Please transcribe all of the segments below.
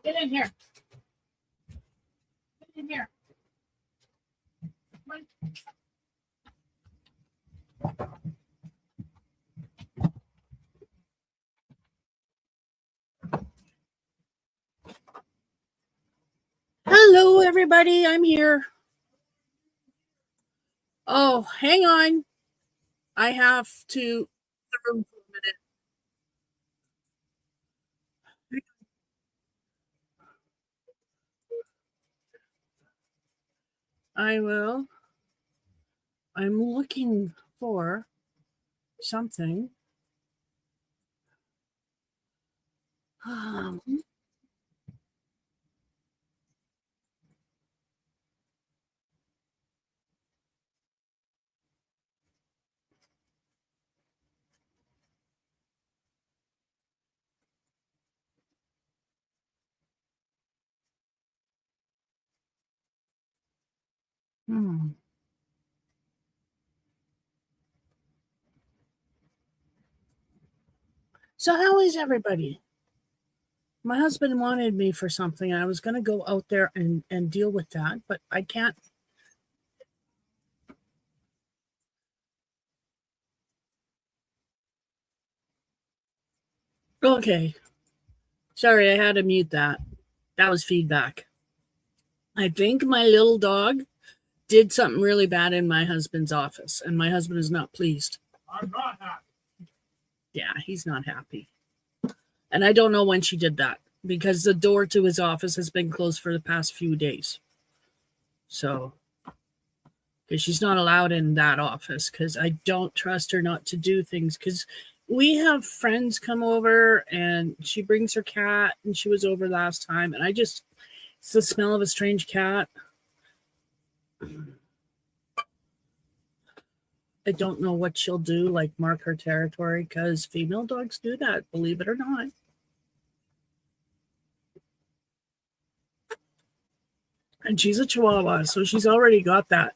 Get in here. Get in here. Come on. Hello, everybody. I'm here. Oh, hang on. I have to the room for a minute. I will. I'm looking for something. So how is everybody? My husband wanted me for something. I was going to go out there and deal with that, but I can't. Okay. Sorry, I had to mute that. That was feedback. I think my little dog did something really bad in my husband's office, and my husband is not pleased. I'm not happy. Yeah, he's not happy. And I don't know when she did that because the door to his office has been closed for the past few days. So, because she's not allowed in that office because I don't trust her not to do things because we have friends come over and she brings her cat and she was over last time and it's the smell of a strange cat. I don't know what she'll do, like mark her territory, because female dogs do that, believe it or not. And she's a Chihuahua, so she's already got that.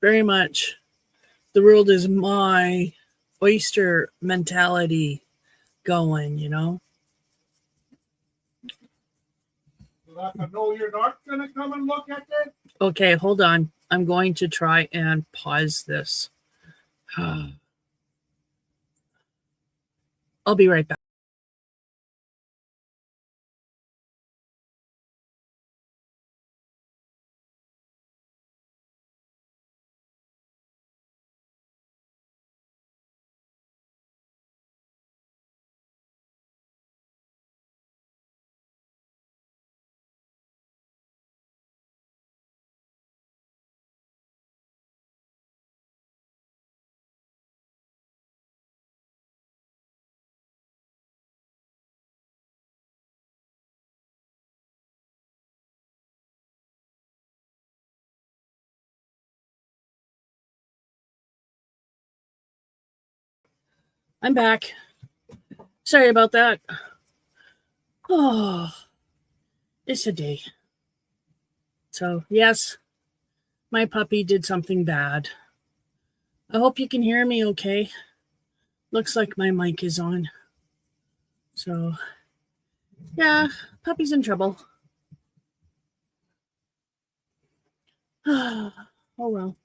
Very much. The world is my oyster mentality going, you know? I know you're not going to come and look at it. Okay, hold on. I'm going to try and pause this. I'll be right back. I'm back. Sorry about that. Oh, it's a day. So, yes, my puppy did something bad. I hope you can hear me okay. Looks like my mic is on. So, yeah, puppy's in trouble. Oh, well.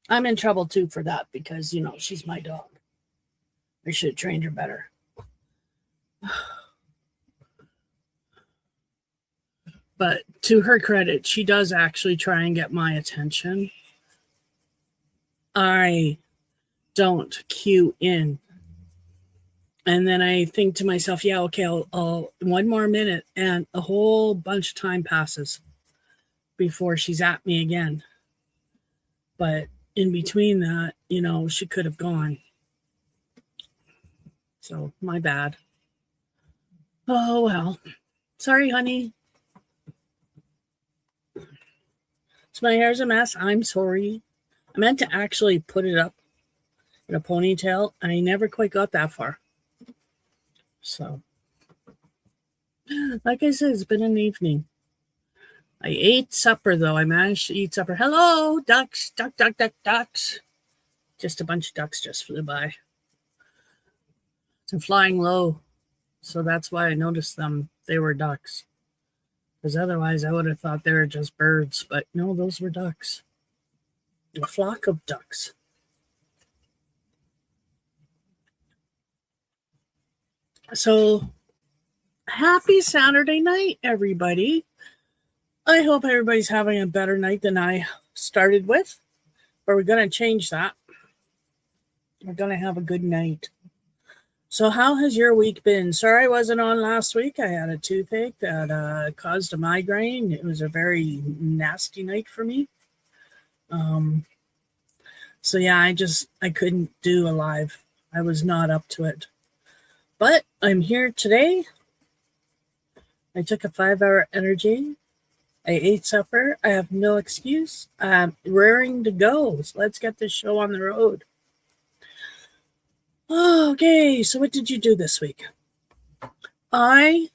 I'm in trouble too for that because, she's my dog. I should have trained her better. But to her credit, she does actually try and get my attention. I don't cue in. And then I think to myself, yeah, okay, I'll 1 more minute, and a whole bunch of time passes before she's at me again. But in between that, she could have gone. So my bad. Oh, well. Sorry, honey. So my hair's a mess. I'm sorry. I meant to actually put it up in a ponytail, and I never quite got that far. So, like I said, it's been an evening. I ate supper, though. I managed to eat supper. Hello, ducks, ducks. Just a bunch of ducks just flew by. They're flying low, so that's why I noticed them. They were ducks. Because otherwise I would have thought they were just birds. But no, those were ducks. A flock of ducks. So, happy Saturday night, everybody. I hope everybody's having a better night than I started with. But we're going to change that. We're going to have a good night. So how has your week been? Sorry I wasn't on last week. I had a toothache that caused a migraine. It was a very nasty night for me. So yeah, I couldn't do a live. I was not up to it. But I'm here today. I took a 5-hour energy. I ate supper. I have no excuse. I'm raring to go. So let's get this show on the road. Okay, so what did you do this week? Let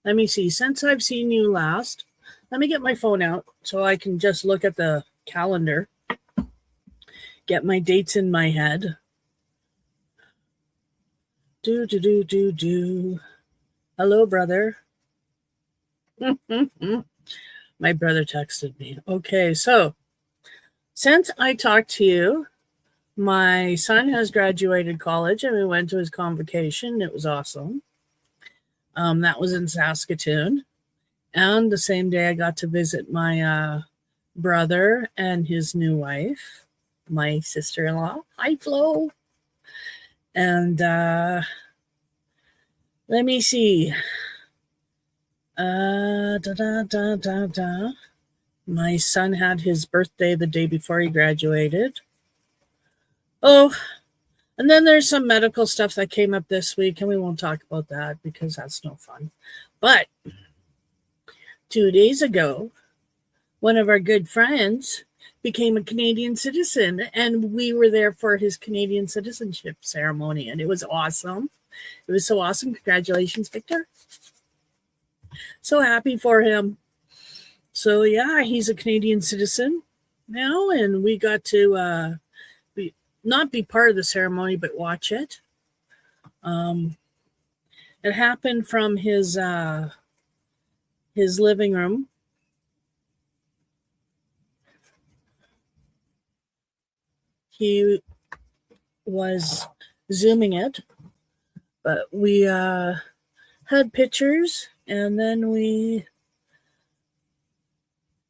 me see. Since I've seen you last, let me get my phone out so I can just look at the calendar, get my dates in my head. Hello, brother. My brother texted me. Okay, so since I talked to you, my son has graduated college and we went to his convocation. It was awesome. That was in Saskatoon. And the same day I got to visit my brother and his new wife, my sister-in-law. Hi, Flo. And let me see. My son had his birthday the day before he graduated. Oh, and then there's some medical stuff that came up this week, and we won't talk about that because that's no fun. But 2 days ago, one of our good friends became a Canadian citizen, and we were there for his Canadian citizenship ceremony, and it was awesome. It was so awesome. Congratulations, Victor. So happy for him. So yeah, he's a Canadian citizen now, and we got to not be part of the ceremony, but watch it. It happened from his living room. He was zooming it, but we had pictures, and then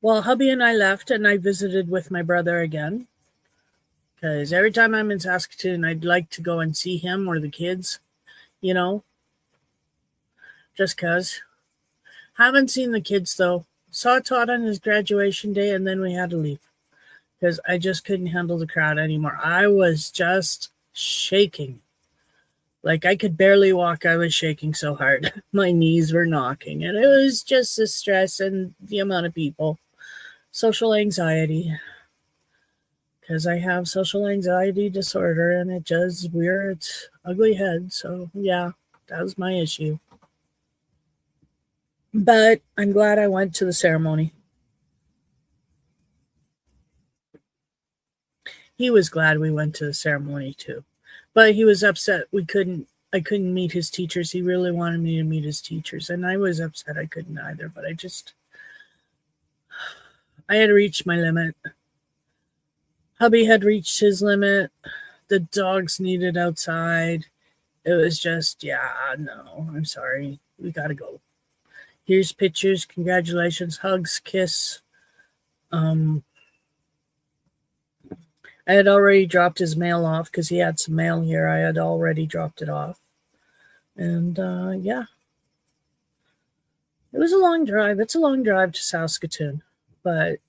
hubby and I left, and I visited with my brother again. Because every time I'm in Saskatoon, I'd like to go and see him or the kids, just because. Haven't seen the kids, though. Saw Todd on his graduation day, and then we had to leave because I just couldn't handle the crowd anymore. I was just shaking. Like I could barely walk. I was shaking so hard. My knees were knocking, and it was just the stress and the amount of people. Social anxiety. Because I have social anxiety disorder and it does rear its ugly head. So, yeah, that was my issue. But I'm glad I went to the ceremony. He was glad we went to the ceremony too. But he was upset I couldn't meet his teachers. He really wanted me to meet his teachers. And I was upset I couldn't either. But I had reached my limit. Hubby had reached his limit. The dogs needed outside. It was just, no, I'm sorry. We got to go. Here's pictures. Congratulations. Hugs, kiss. I had already dropped his mail off because he had some mail here. I had already dropped it off. And, It was a long drive. It's a long drive to Saskatoon. But,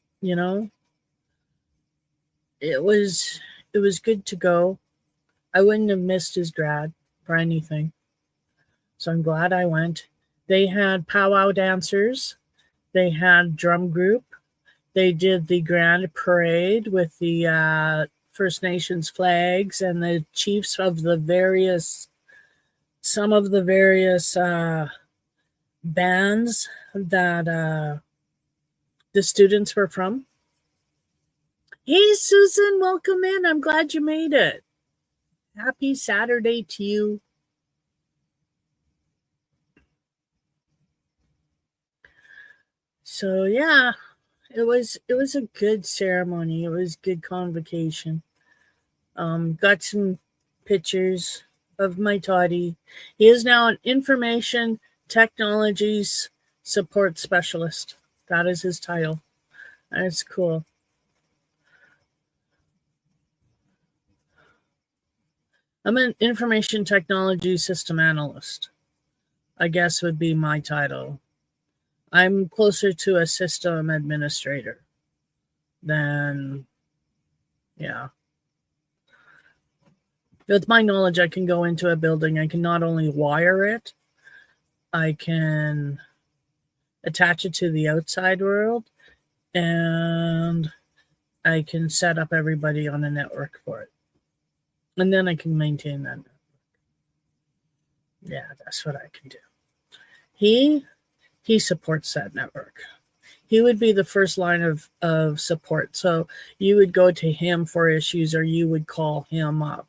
it was good to go. I wouldn't have missed his grad for anything. So I'm glad I went. They had powwow dancers. They had drum group. They did the grand parade with the First Nations flags and the chiefs of some of the various bands that the students were from. Hey, Susan, welcome in. I'm glad you made it. Happy Saturday to you. So yeah, it was a good ceremony. It was good convocation. Got some pictures of my toddy. He is now an information technologies support specialist. That is his title. And it's cool. I'm an information technology system analyst, I guess would be my title. I'm closer to a system administrator than, yeah. With my knowledge, I can go into a building. I can not only wire it, I can attach it to the outside world, and I can set up everybody on a network for it. And then I can maintain that network. Yeah, that's what I can do. He supports that network. He would be the first line of support. So you would go to him for issues, or you would call him up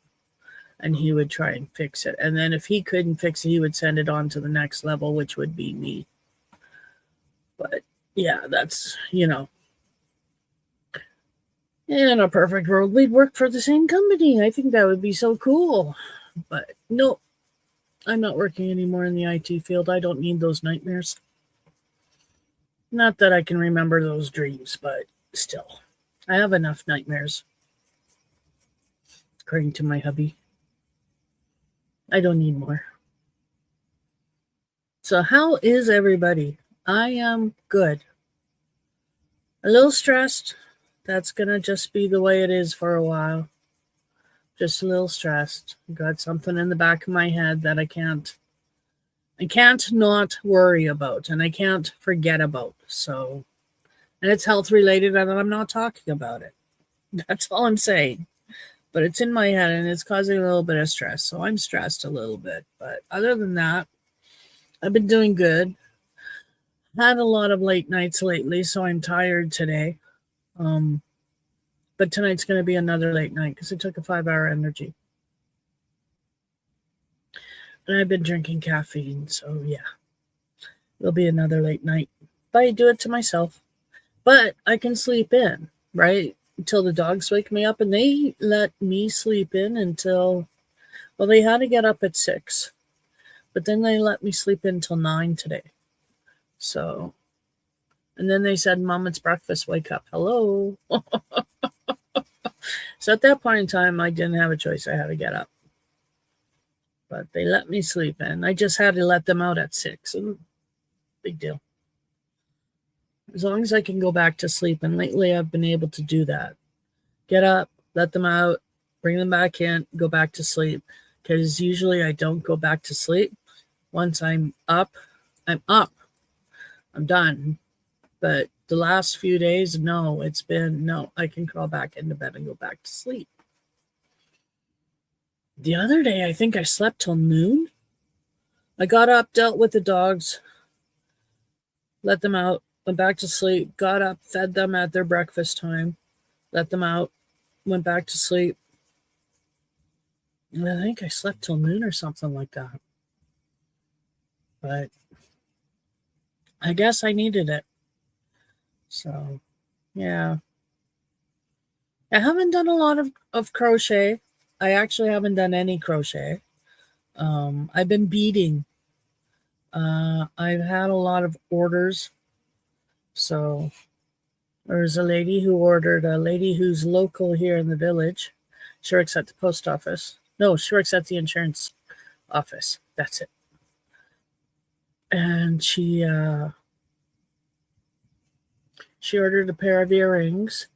and he would try and fix it. And then if he couldn't fix it, he would send it on to the next level, which would be me. But yeah, that's, in a perfect world, we'd work for the same company. I think that would be so cool. But no, I'm not working anymore in the IT field. I don't need those nightmares. Not that I can remember those dreams, but still, I have enough nightmares, according to my hubby. I don't need more. So how is everybody? I am good. A little stressed. That's going to just be the way it is for a while. Just a little stressed. Got something in the back of my head that I can't not worry about, and I can't forget about. So, and it's health related, and I'm not talking about it. That's all I'm saying. But it's in my head and it's causing a little bit of stress. So I'm stressed a little bit. But other than that, I've been doing good. Had a lot of late nights lately, so I'm tired today. But tonight's going to be another late night because I took a 5-hour energy. And I've been drinking caffeine, so yeah. It'll be another late night. But I do it to myself. But I can sleep in, right? Until the dogs wake me up, and they let me sleep in until, well, they had to get up at 6. But then they let me sleep in till 9 today. So, and then they said, Mom, it's breakfast, wake up. Hello. So at that point in time, I didn't have a choice. I had to get up. But they let me sleep in. I just had to let them out at 6. Big deal. As long as I can go back to sleep. And lately I've been able to do that. Get up, let them out, bring them back in, go back to sleep. Because usually I don't go back to sleep. Once I'm up, I'm up. I'm done. But the last few days, no, I can crawl back into bed and go back to sleep. The other day, I think I slept till noon. I got up, dealt with the dogs, let them out, went back to sleep, got up, fed them at their breakfast time, let them out, went back to sleep. And I think I slept till noon or something like that. But I guess I needed it. So, yeah. I haven't done a lot of crochet. I actually haven't done any crochet. I've been beading. I've had a lot of orders. So there's a lady who's local here in the village. She works at the post office. No, she works at the insurance office. That's it. And she ordered a pair of earrings,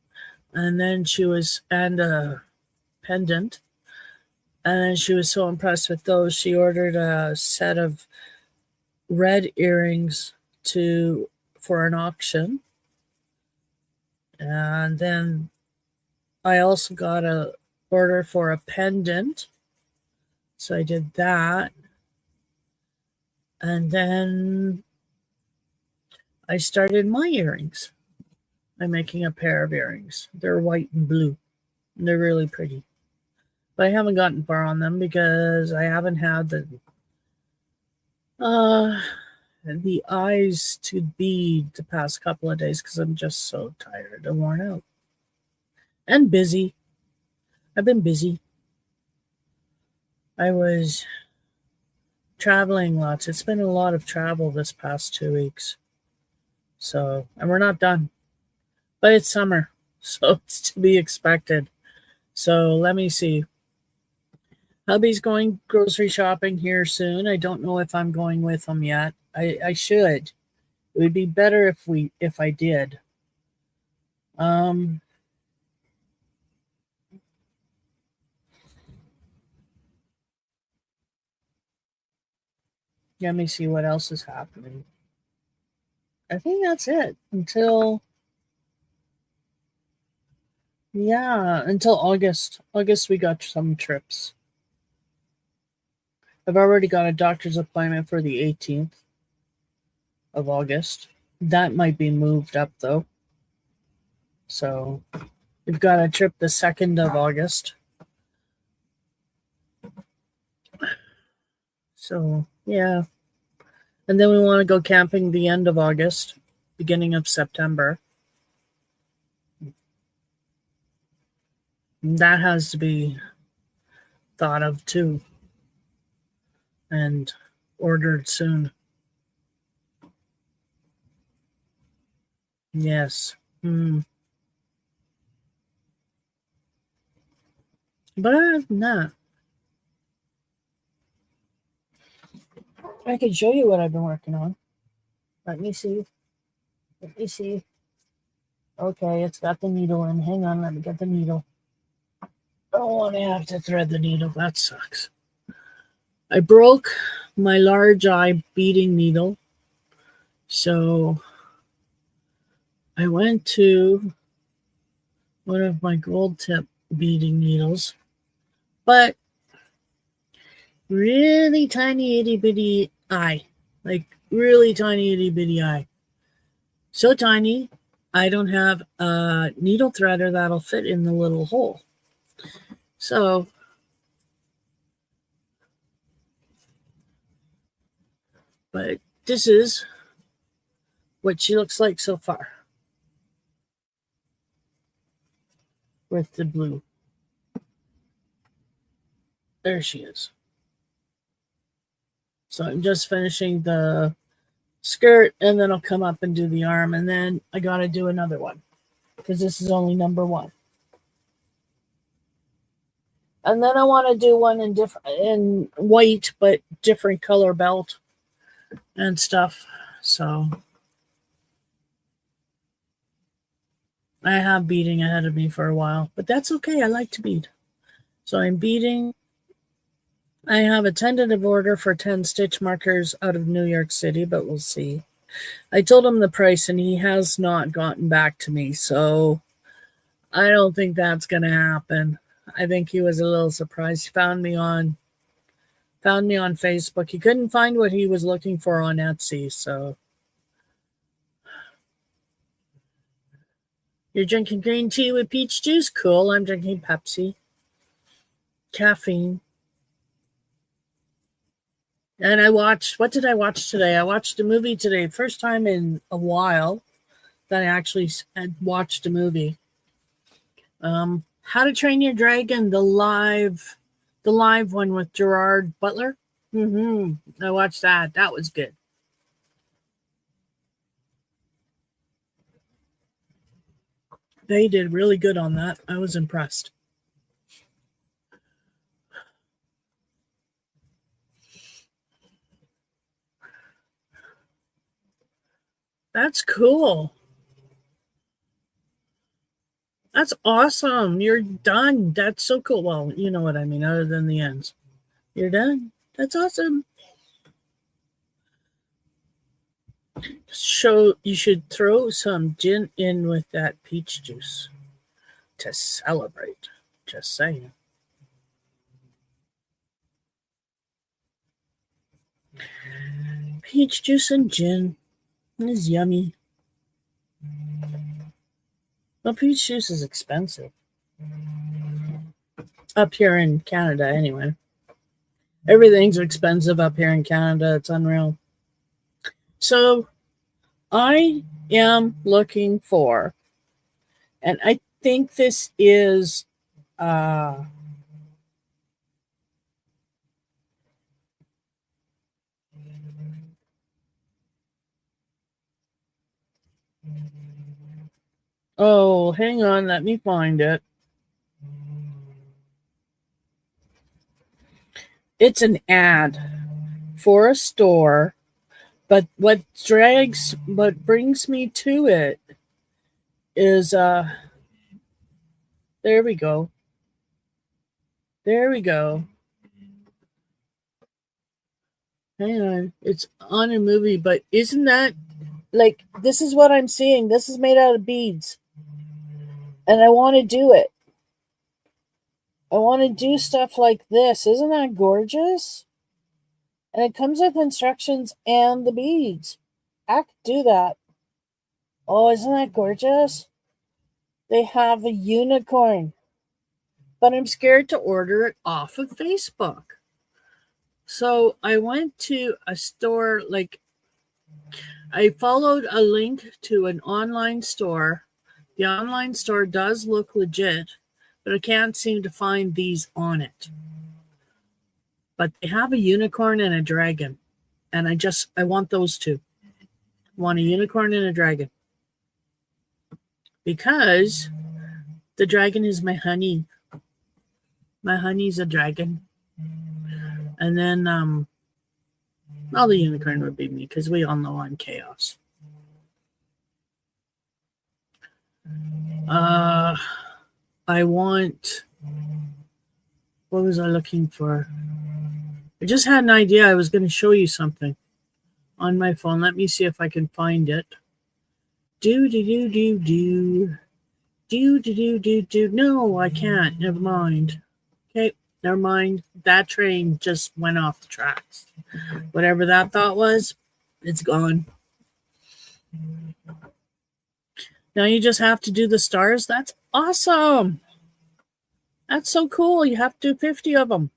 and then and a pendant. And she was so impressed with those. She ordered a set of red earrings for an auction. And then I also got a order for a pendant. So I did that. And then I started my earrings. I'm making a pair of earrings. They're white and blue. They're really pretty. But I haven't gotten far on them because I haven't had the eyes to bead the past couple of days because I'm just so tired and worn out. And busy. I've been busy. I was traveling lots. It's been a lot of travel this past 2 weeks. So, and we're not done. But it's summer, so it's to be expected. So let me see. Hubby's going grocery shopping here soon. I don't know if I'm going with him yet. I should. It would be better if I did. Um Let me see what else is happening. I think that's it until until August. August we got some trips. I've already got a doctor's appointment for the 18th of August. That might be moved up though. So we've got a trip the 2nd of August. So yeah. And then we want to go camping the end of August, beginning of September. That has to be thought of too and ordered soon. Yes. But other than that, I can show you what I've been working on. Let me see. Let me see. Okay, it's got the needle in. Hang on, let me get the needle. I don't want to have to thread the needle. That sucks. I broke my large eye beading needle. So I went to one of my gold tip beading needles, but really tiny itty bitty eye, like really tiny itty bitty eye. So tiny, I don't have a needle threader that'll fit in the little hole. So but this is what she looks like so far with the blue. There she is. So I'm just finishing the skirt and then I'll come up and do the arm and then I got to do another one because this is only number 1. And then I want to do one in white but different color belt and stuff. So I have beading ahead of me for a while, but that's okay. I like to bead. So I'm beading. I have a tentative order for 10 stitch markers out of New York City, but we'll see. I told him the price and he has not gotten back to me, so I don't think that's going to happen. I think he was a little surprised. He found me on Facebook. He couldn't find what he was looking for on Etsy, so you're drinking green tea with peach juice? Cool. I'm drinking Pepsi. Caffeine. And what did I watch today? I watched a movie today. First time in a while that I actually had watched a movie. How to Train Your Dragon, the live one with Gerard Butler. I watched that. That was good. They did really good on that. I was impressed. That's cool. That's awesome. You're done. That's so cool. Well, you know what I mean, other than the ends. You're done. That's awesome. You should throw some gin in with that peach juice to celebrate. Just saying. Peach juice and gin is yummy. Well, peach juice is expensive. Up here in Canada, anyway. Everything's expensive up here in Canada. It's unreal. So I am looking for, and I think this is oh, hang on, let me find it. It's an ad for a store, but what brings me to it is there we go. There we go. Hang on. It's on a movie, but isn't that like this is what I'm seeing? This is made out of beads. And I want to do it. I want to do stuff like this. Isn't that gorgeous? And it comes with instructions and the beads. I could do that. Oh, isn't that gorgeous? They have a unicorn. But I'm scared to order it off of Facebook. So I went to a store, like I followed a link to an online store. The online store does look legit, but I can't seem to find these on it. But they have a unicorn and a dragon. And I want those two. I want a unicorn and a dragon. Because the dragon is my honey. My honey's a dragon. And then well, the unicorn would be me because we all know I'm chaos. I want, what was I looking for? I just had an idea. I was going to show you something on my phone. Let me see if I can find it. Do. No, I can't. Never mind. Okay, never mind. That train just went off the tracks. Whatever that thought was, it's gone. Now you just have to do the stars. That's awesome. That's so cool. You have to do 50 of them.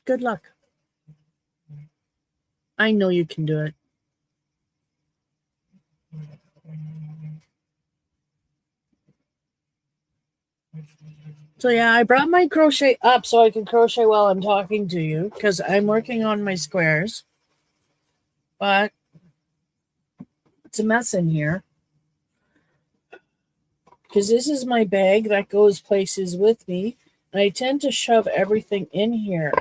Good luck. I know you can do it. So yeah, I brought my crochet up so I can crochet while I'm talking to you because I'm working on my squares. But it's a mess in here. Because this is my bag that goes places with me. And I tend to shove everything in here.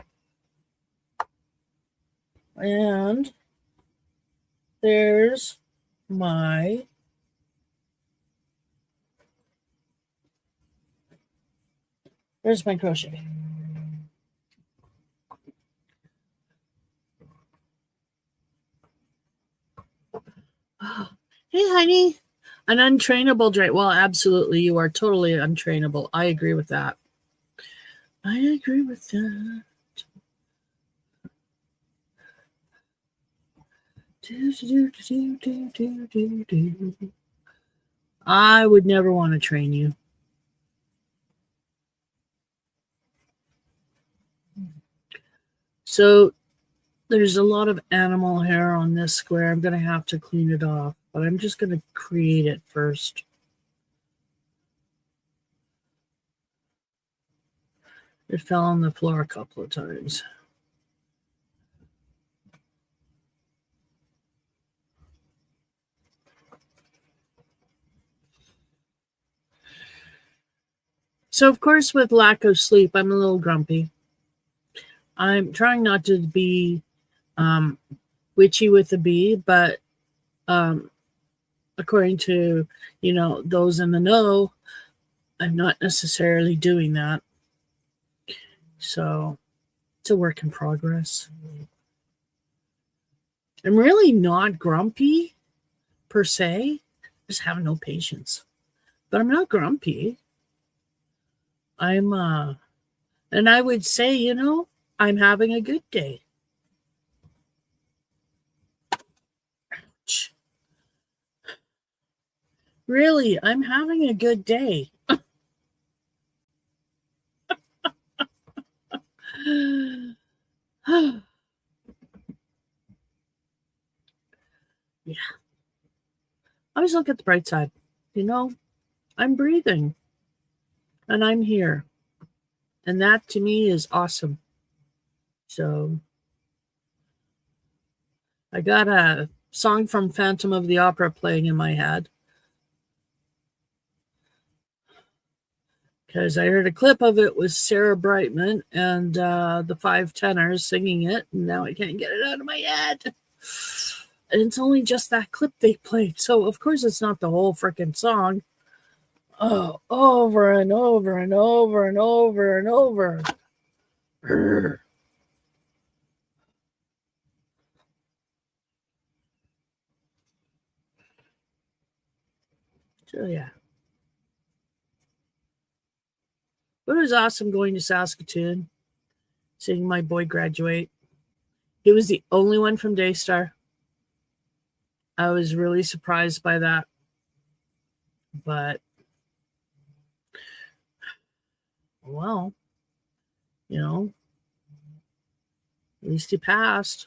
And there's my crochet. Hey, honey. An untrainable dragon. Well, absolutely. You are totally untrainable. I agree with that. I agree with that. I would never want to train you. So there's a lot of animal hair on this square. I'm going to have to clean it off, but I'm just going to create it first. It fell on the floor a couple of times. So, of course, with lack of sleep, I'm a little grumpy. I'm trying not to be witchy with the bee, but according to, those in the know, I'm not necessarily doing that. So it's a work in progress. I'm really not grumpy per se. I just have no patience. But I'm not grumpy. I'm and I would say, I'm having a good day. Really, I'm having a good day. Yeah. I always look at the bright side. You know, I'm breathing and I'm here. And that to me is awesome. So I got a song from Phantom of the Opera playing in my head because I heard a clip of it with Sarah Brightman and the Five Tenors singing it, and now I can't get it out of my head. And it's only just that clip they played, so of course it's not the whole freaking song. Oh, over and over and over and over and over. Urgh. So yeah. But it was awesome going to Saskatoon, seeing my boy graduate. He was the only one from Daystar. I was really surprised by that. But, well, you know, at least he passed.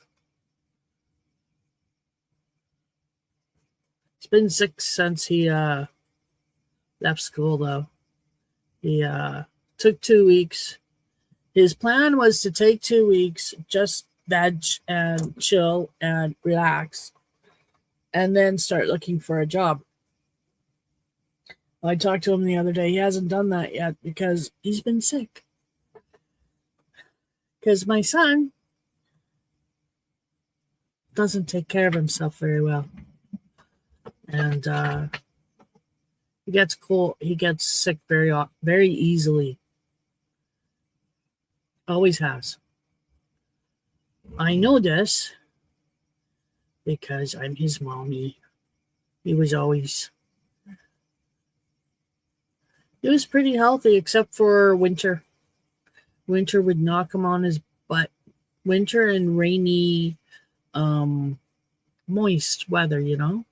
It's been 6 since he left school, though. He took 2 weeks. His plan was to take 2 weeks, just veg and chill and relax, and then start looking for a job. I talked to him the other day. He hasn't done that yet because he's been sick. Because my son doesn't take care of himself very well. And he gets sick very easily. Always has. I know this because I'm his mommy. He was pretty healthy except for winter. Winter would knock him on his butt. Winter and rainy, moist weather, you know?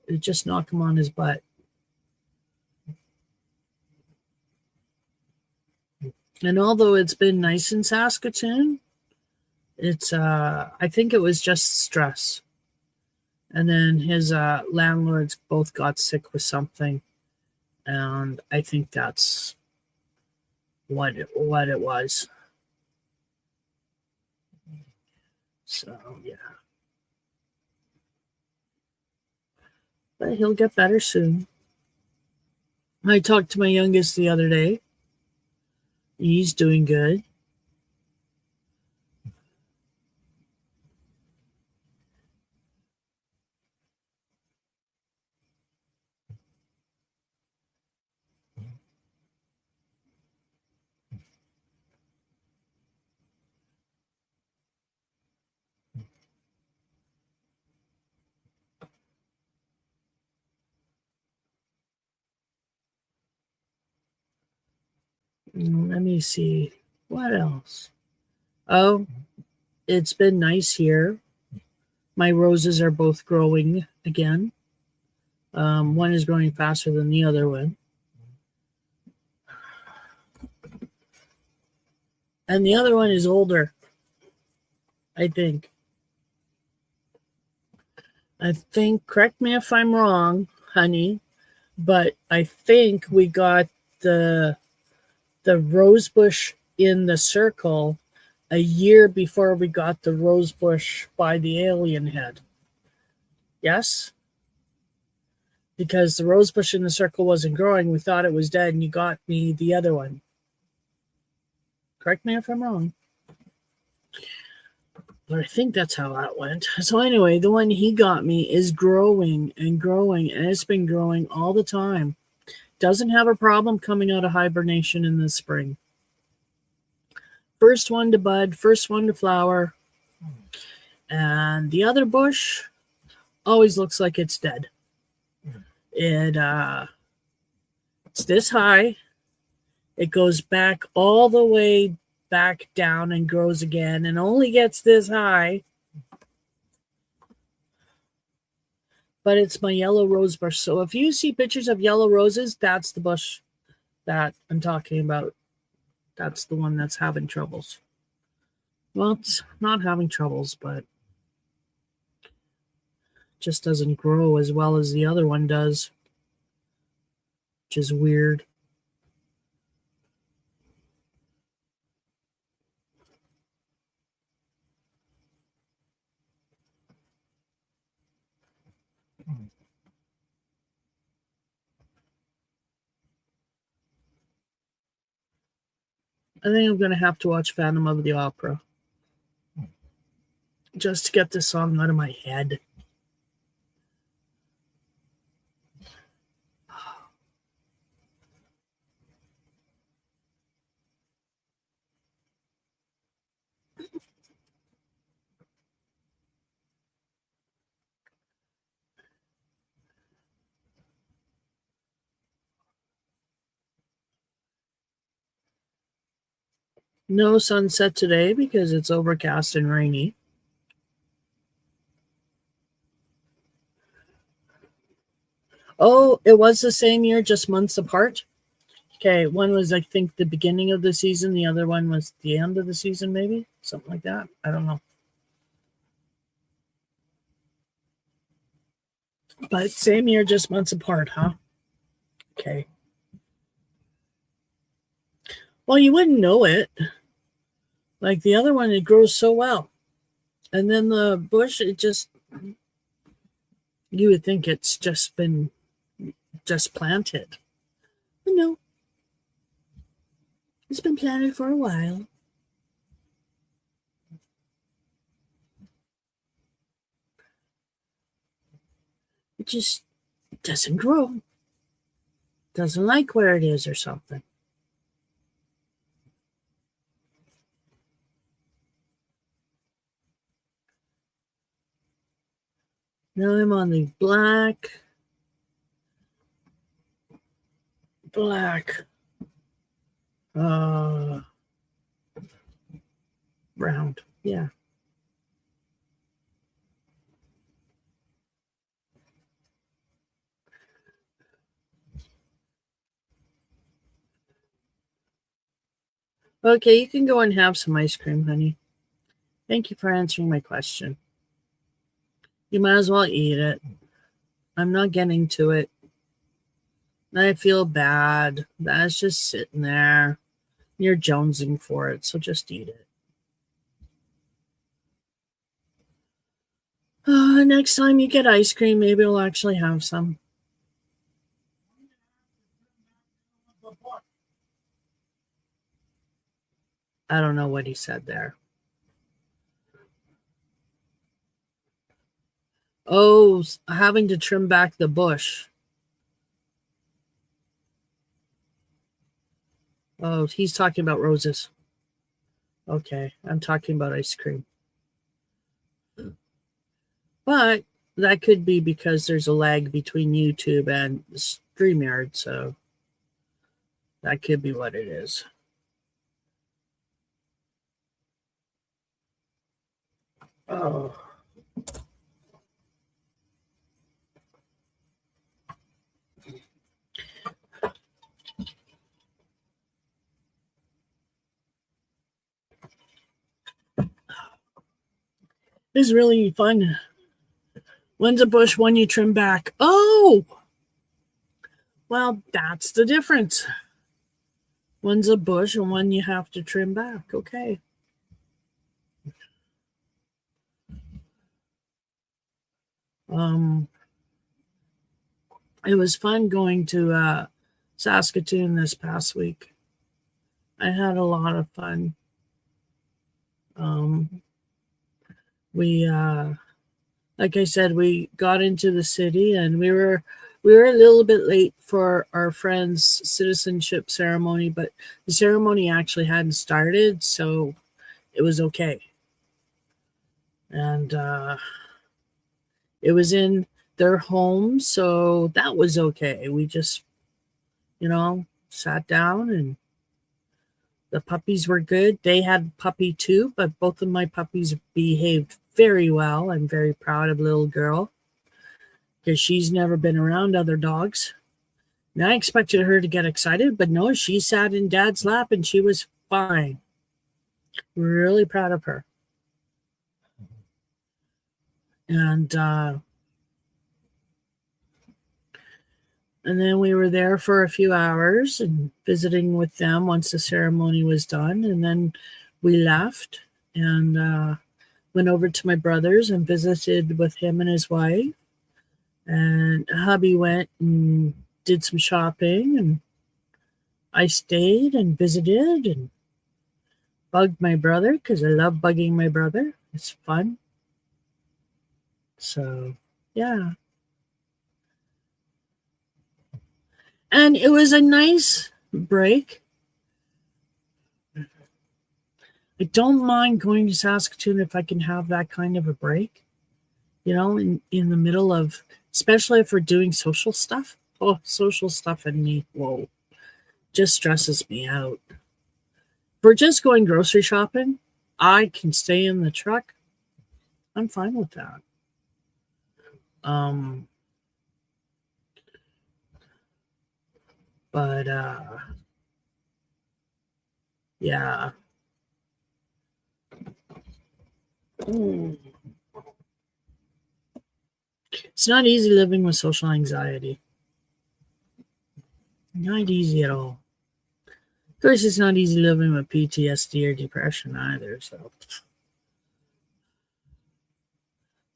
It'd just knock him on his butt. And although it's been nice in Saskatoon, it's I think it was just stress. And then his landlords both got sick with something, and I think that's what it was. So yeah, but he'll get better soon. I talked to my youngest the other day. He's doing good. Let me see. What else? Oh, it's been nice here. My roses are both growing again. One is growing faster than the other one. And the other one is older, I think. Correct me if I'm wrong, honey, but I think we got the rose bush in the circle a year before we got the rose bush by the alien head. Yes? Because the rose bush in the circle wasn't growing. We thought it was dead, and you got me the other one. Correct me if I'm wrong. But I think that's how that went. So anyway, the one he got me is growing and growing, and it's been growing all the time. Doesn't have a problem coming out of hibernation in the spring. First one to bud, first one to flower. And the other bush always looks like it's dead. It's this high. It goes back all the way back down and grows again and only gets this high. But it's my yellow rose bush. So if you see pictures of yellow roses, that's the bush that I'm talking about. That's the one that's having troubles. Well, it's not having troubles, but just doesn't grow as well as the other one does, which is weird. I think I'm going to have to watch Phantom of the Opera just to get this song out of my head. No sunset today because it's overcast and rainy. Oh, it was the same year, just months apart. Okay, one was, I think, the beginning of the season. The other one was the end of the season, maybe? Something like that. I don't know. But same year, just months apart, huh? Okay. Well, you wouldn't know it. Like the other one, it grows so well. And then the bush, it just, you would think it's just been planted. But no, it's been planted for a while. It just doesn't grow. Doesn't like where it is or something. Now I'm on the black, round. Yeah. Okay, you can go and have some ice cream, honey. Thank you for answering my question. You might as well eat it. I'm not getting to it. I feel bad. That's just sitting there. You're jonesing for it, so just eat it. Next time you get ice cream, maybe we'll actually have some. I don't know what he said there. Oh, having to trim back the bush. Oh, he's talking about roses. Okay, I'm talking about ice cream. But that could be because there's a lag between YouTube and StreamYard, so that could be what it is. Oh. It's really fun. When's a bush, when you trim back? Oh! Well, that's the difference. One's a bush and one you have to trim back. Okay. It was fun going to Saskatoon this past week. I had a lot of fun. We like I said, we got into the city and we were a little bit late for our friend's citizenship ceremony, but the ceremony actually hadn't started, so it was okay. And it was in their home, so that was okay. We just, sat down and the puppies were good. They had a puppy too, but both of my puppies behaved very well. I'm very proud of little girl. because she's never been around other dogs. And I expected her to get excited, but no, she sat in Dad's lap and she was fine. Really proud of her. And then we were there for a few hours and visiting with them once the ceremony was done. And then we left and went over to my brother's and visited with him and his wife. And hubby went and did some shopping, and I stayed and visited and bugged my brother because I love bugging my brother. It's fun. So, yeah. And it was a nice break. I don't mind going to Saskatoon if I can have that kind of a break, in the middle of, especially if we're doing social stuff. Oh, social stuff and me, whoa, just stresses me out. If we're just going grocery shopping, I can stay in the truck. I'm fine with that. But yeah. It's not easy living with social anxiety. Not easy at all. Of course, it's not easy living with PTSD or depression either, so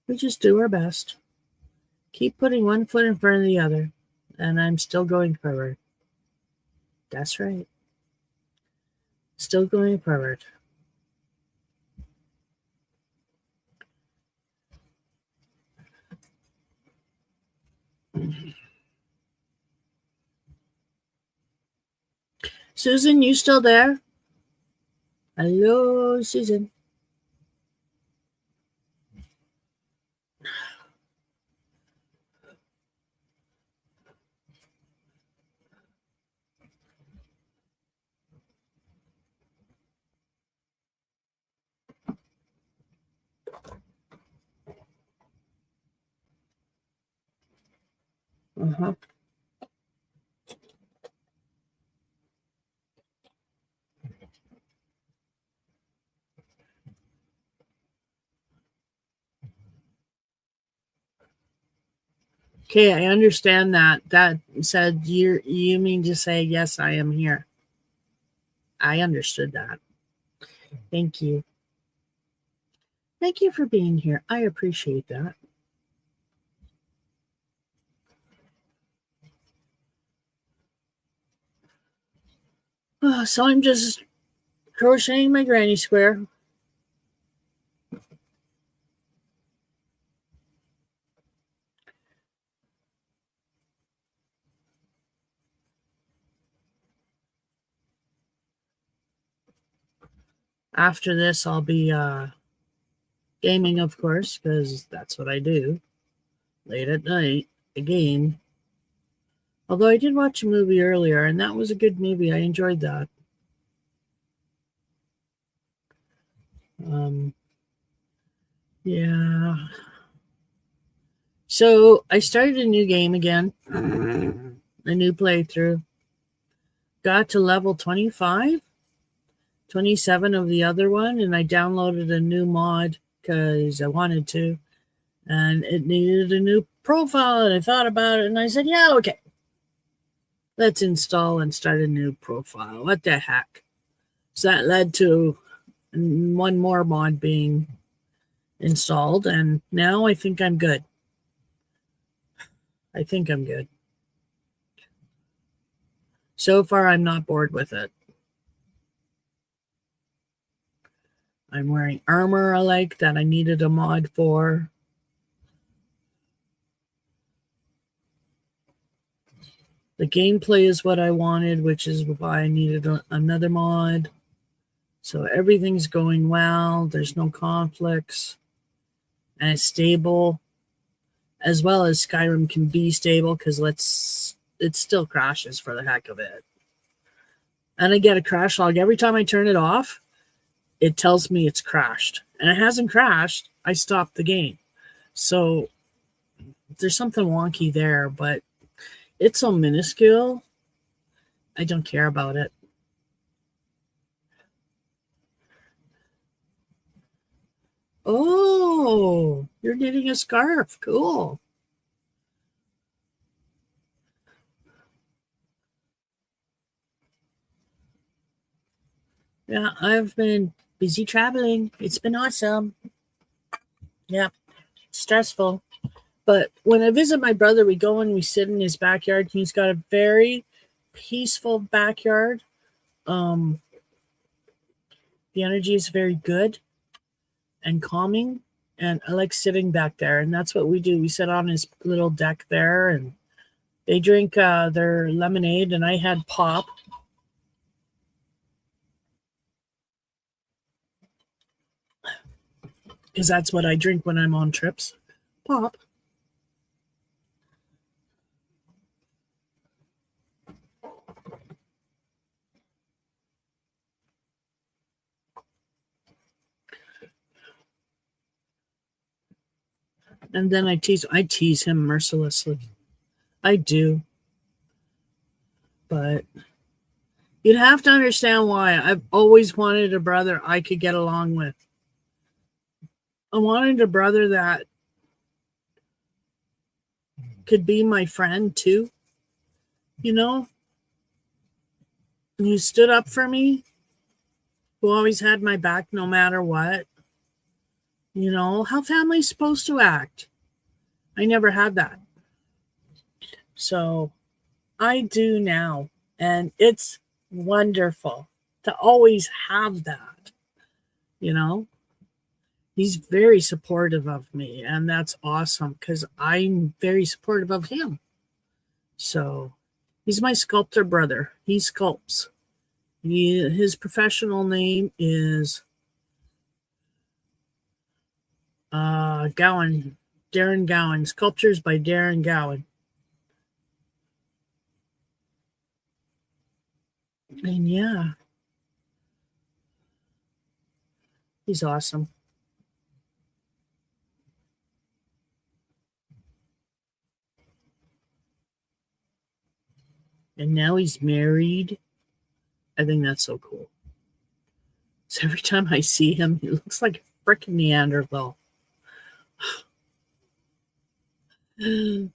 we just do our best. Keep putting one foot in front of the other, and I'm still going forward. That's right. Still going forward. Susan, you still there? Hello, Susan. Uh-huh. Okay, I understand that. That said, you mean to say, yes, I am here. I understood that. Thank you. Thank you for being here. I appreciate that. So I'm just crocheting my granny square. After this, I'll be gaming, of course, because that's what I do. Late at night, a game. Although I did watch a movie earlier, and that was a good movie. I enjoyed that. Yeah. So I started a new game again, a new playthrough. Got to level 25, 27 of the other one, and I downloaded a new mod because I wanted to, and it needed a new profile, and I thought about it, and I said, yeah, okay. Let's install and start a new profile. What the heck? So that led to one more mod being installed, and now I think I'm good. I think I'm good. So far, I'm not bored with it. I'm wearing armor I like that I needed a mod for. The gameplay is what I wanted, which is why I needed another mod. So everything's going well. There's no conflicts. And it's stable. As well as Skyrim can be stable because it still crashes for the heck of it. And I get a crash log. Every time I turn it off, it tells me it's crashed. And it hasn't crashed. I stopped the game. So there's something wonky there, but it's so minuscule. I don't care about it. Oh, you're knitting a scarf. Cool. Yeah, I've been busy traveling. It's been awesome. Yeah, stressful. But when I visit my brother, we go and we sit in his backyard. He's got a very peaceful backyard. Um, the energy is very good and calming. And I like sitting back there. And that's what we do. We sit on his little deck there and they drink their lemonade. And I had pop. Because that's what I drink when I'm on trips. Pop. And then I tease him mercilessly. I do. But you'd have to understand why. I've always wanted a brother I could get along with. I wanted a brother that could be my friend too, you know, who stood up for me, who always had my back no matter what. You know, how family's supposed to act. I never had that. So I do now. And it's wonderful to always have that, you know. He's very supportive of me, and that's awesome because I'm very supportive of him. So he's my sculptor brother. He sculpts. His professional name is Gowan, Darren Gowan. Sculptures by Darren Gowan. And yeah, he's awesome. And now he's married. I think that's so cool. So every time I see him, he looks like a freaking Neanderthal.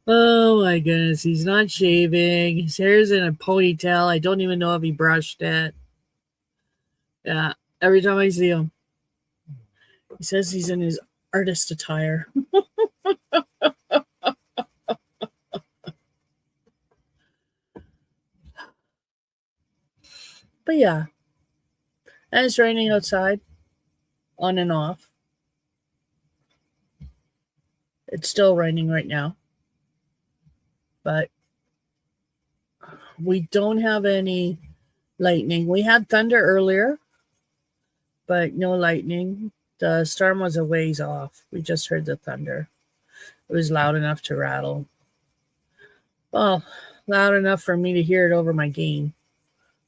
Oh my goodness, he's not shaving. His hair's in a ponytail. I don't even know if he brushed it. Yeah, every time I see him, he says he's in his artist attire. But yeah, and it's raining outside, on and off. It's still raining right now, but we don't have any lightning. We had thunder earlier, but no lightning. The storm was a ways off. We just heard the thunder. It was loud enough to rattle. Well, loud enough for me to hear it over my gain,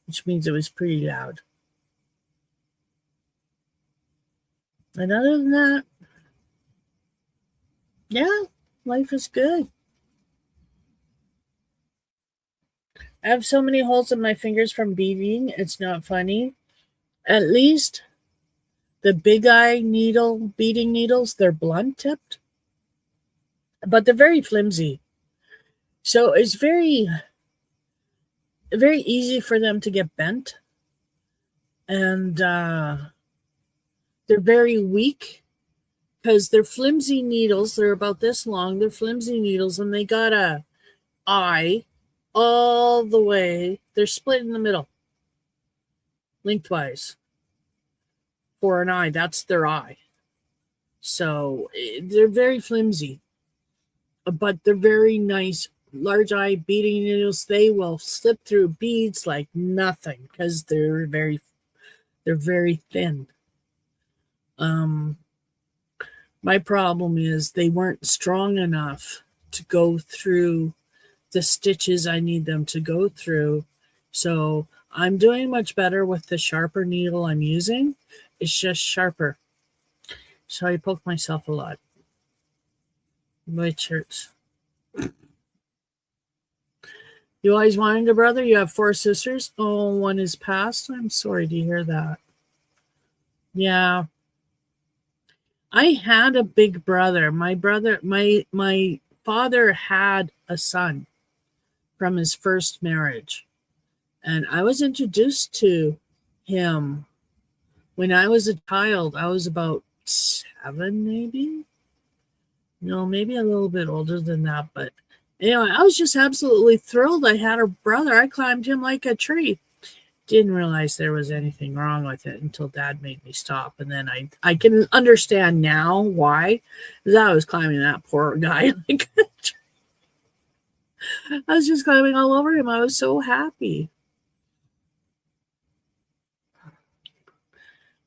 which means it was pretty loud. And other than that, yeah, life is good. I have so many holes in my fingers from beading. It's not funny. At least the big eye needle beading needles, they're blunt tipped, but they're very flimsy. So it's very easy for them to get bent. And they're very weak because they're flimsy needles. They're about this long. They're flimsy needles, and they got a eye all the way. They're split in the middle, lengthwise, for an eye. That's their eye. So they're very flimsy, but they're very nice. Large eye beading needles. They will slip through beads like nothing because they're very thin. My problem is they weren't strong enough to go through the stitches I need them to go through. So I'm doing much better with the sharper needle I'm using. It's just sharper. So I poke myself a lot, which hurts. You always wanted a brother? You have 4 sisters? Oh, one is passed? I'm sorry to hear that. Yeah. I had a big brother. My father had a son from his first marriage. And I was introduced to him when I was a child. I was about 7, maybe. No, maybe a little bit older than that. But anyway, I was just absolutely thrilled. I had a brother. I climbed him like a tree. Didn't realize there was anything wrong with it until Dad made me stop. And then I can understand now why. Because I was climbing that poor guy like a tree. I was just climbing all over him. I was so happy.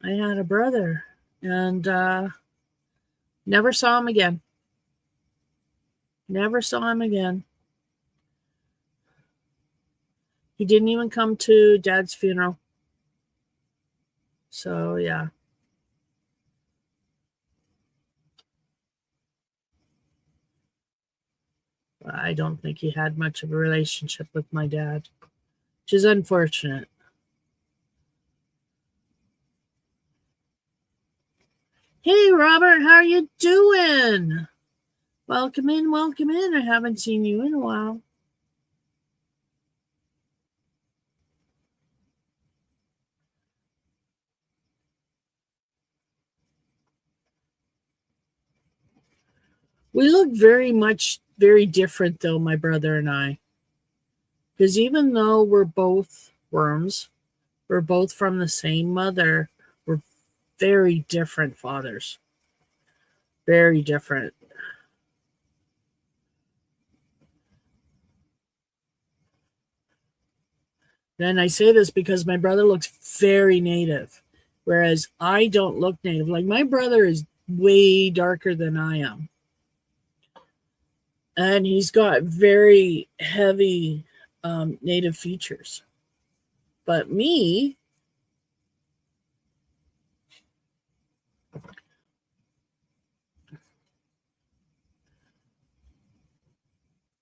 I had a brother and never saw him again. Never saw him again. He didn't even come to Dad's funeral. So, yeah. I don't think he had much of a relationship with my dad, which is unfortunate. Hey, Robert, how are you doing? Welcome in, welcome in. I haven't seen you in a while. We look very different, though, my brother and I. Because even though we're both worms, we're both from the same mother, we're very different fathers. Very different. And I say this because my brother looks very native, whereas I don't look native. Like my brother is way darker than I am. And he's got very heavy native features. But me,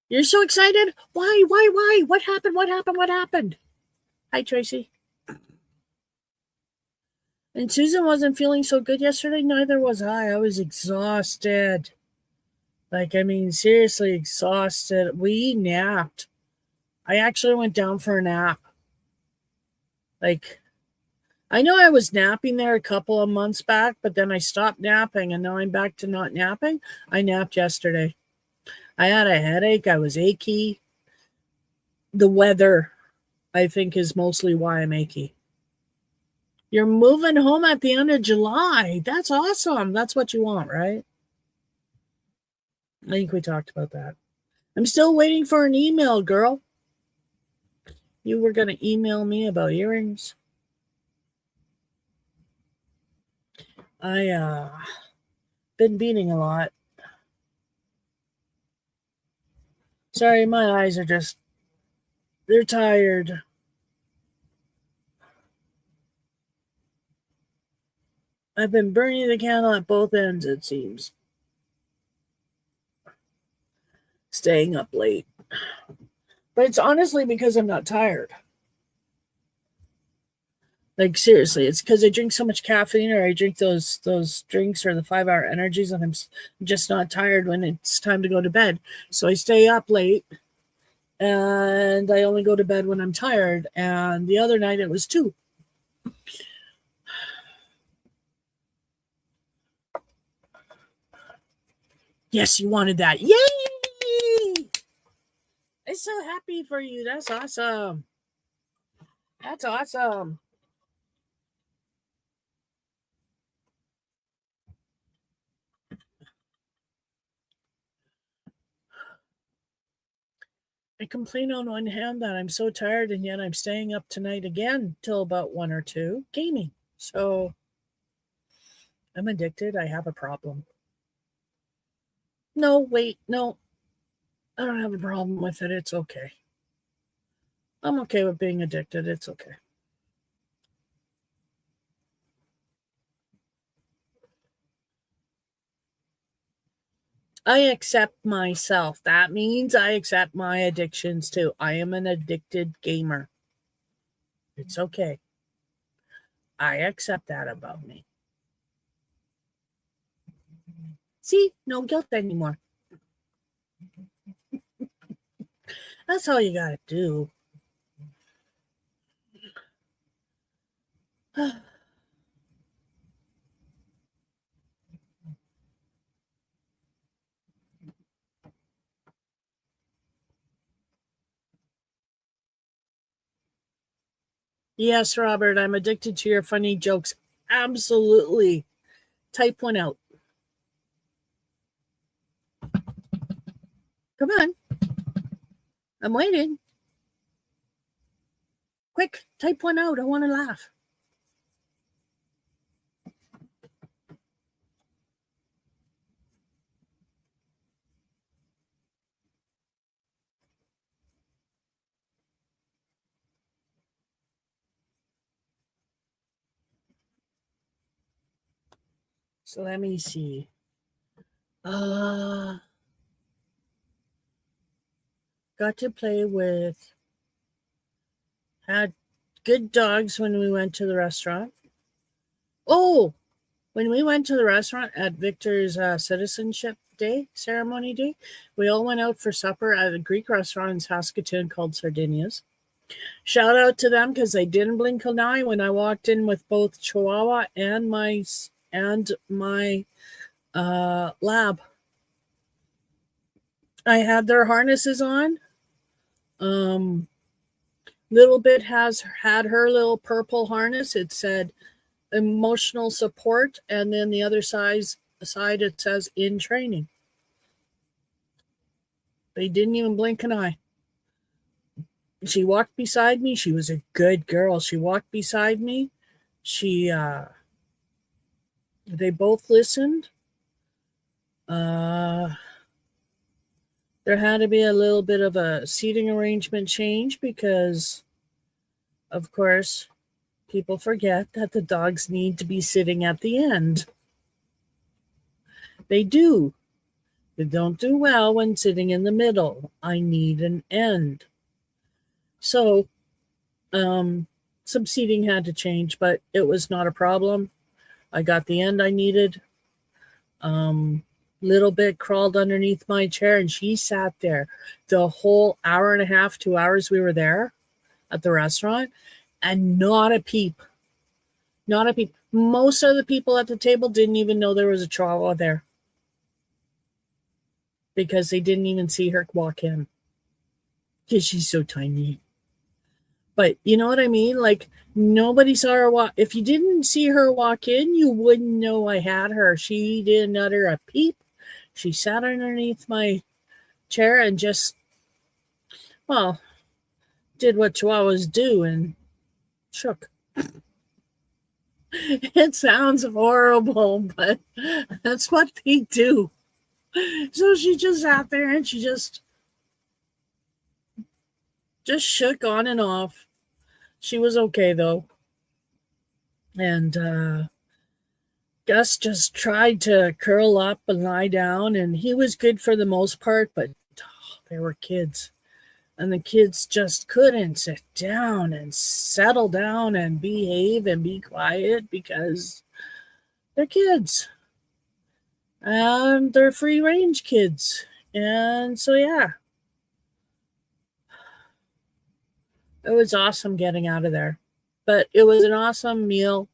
you're so excited? Why? What happened? Hi, Tracy. And Susan wasn't feeling so good yesterday. Neither was I. I was exhausted. Seriously exhausted. We napped. I actually went down for a nap. I know I was napping there a couple of months back, but then I stopped napping and now I'm back to not napping. I napped yesterday. I had a headache. I was achy. The weather, I think, is mostly why I'm achy. You're moving home at the end of July. That's awesome. That's what you want, right? I think we talked about that. I'm still waiting for an email, girl. You were going to email me about earrings. I been beating a lot. Sorry, my eyes are they're tired. I've been burning the candle at both ends, it seems. Staying up late. But it's honestly because I'm not tired. Seriously, it's because I drink so much caffeine or I drink those drinks or the 5-hour energies and I'm just not tired when it's time to go to bed. So I stay up late and I only go to bed when I'm tired. And the other night it was 2. Yes, you wanted that. Yay! I'm so happy for you. That's awesome. That's awesome. I complain on one hand that I'm so tired and yet I'm staying up tonight again till about 1 or 2 gaming. So I'm addicted. I have a problem. No, wait, no. I don't have a problem with it. It's okay. I'm okay with being addicted. It's okay. I accept myself. That means I accept my addictions too. I am an addicted gamer. It's okay. I accept that about me. See, no guilt anymore. That's all you gotta do. Yes, Robert, I'm addicted to your funny jokes. Absolutely. Type one out. Come on. I'm waiting. Quick, type one out. I want to laugh. So let me see. Got to play with, had good dogs when we went to the restaurant. Oh, when we went to the restaurant at Victor's Citizenship Day, Ceremony Day, we all went out for supper at a Greek restaurant in Saskatoon called Sardinia's. Shout out to them because they didn't blink an eye when I walked in with both Chihuahua and my lab. I had their harnesses on. Little Bit has had her little purple harness. It said emotional support, and then the other side it says in training. They didn't even blink an eye. She walked beside me. She was a good girl. She walked beside me. They both listened. There had to be a little bit of a seating arrangement change because, of course, people forget that the dogs need to be sitting at the end. They do. They don't do well when sitting in the middle. I need an end. So, some seating had to change, but it was not a problem. I got the end I needed. Little Bit crawled underneath my chair and she sat there the whole hour and a half, 2 hours we were there at the restaurant, and not a peep. Not a peep. Most of the people at the table didn't even know there was a Chihuahua there because they didn't even see her walk in because she's so tiny. But you know what I mean? Like, nobody saw her walk. If you didn't see her walk in, you wouldn't know I had her. She didn't utter a peep. She sat underneath my chair and just, well, did what Chihuahuas do and shook. It sounds horrible, but that's what they do. So she just sat there and she just shook on and off. She was okay though. And Gus just tried to curl up and lie down, and he was good for the most part, but they were kids. And the kids just couldn't sit down and settle down and behave and be quiet because they're kids. And they're free range kids. And so, yeah, it was awesome getting out of there. But it was an awesome meal.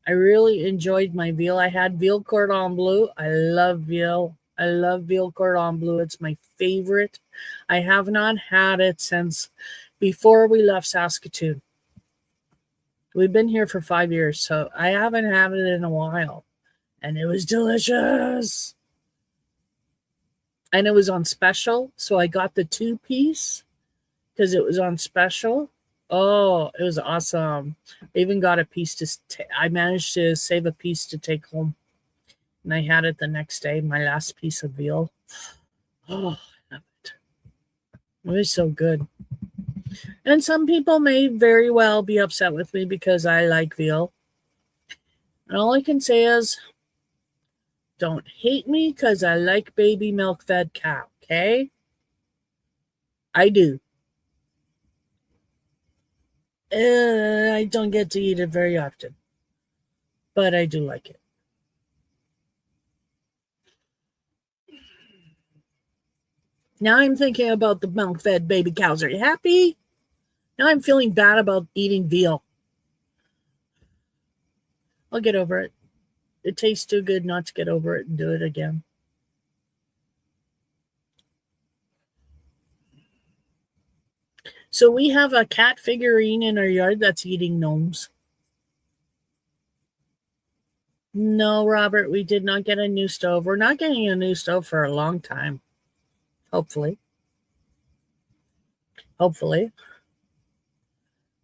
I really enjoyed my veal. I had veal cordon bleu. I love veal. I love veal cordon bleu. It's my favorite. I have not had it since before we left Saskatoon. We've been here for 5 years, so I haven't had it in a while. And it was delicious. And it was on special, so I got the 2-piece because it was on special. Oh, it was awesome. I even got a piece I managed to save a piece to take home. And I had it the next day, my last piece of veal. Oh, I love it. It was so good. And some people may very well be upset with me because I like veal. And all I can say is Don't hate me because I like baby milk fed cow, okay? I do. I don't get to eat it very often, but I do like it. Now I'm thinking about the milk fed baby cows. Are you happy? Now I'm feeling bad about eating veal. I'll get over it. It tastes too good not to get over it and do it again. So we have a cat figurine in our yard that's eating gnomes. No, Robert, we did not get a new stove. We're not getting a new stove for a long time. Hopefully. Hopefully.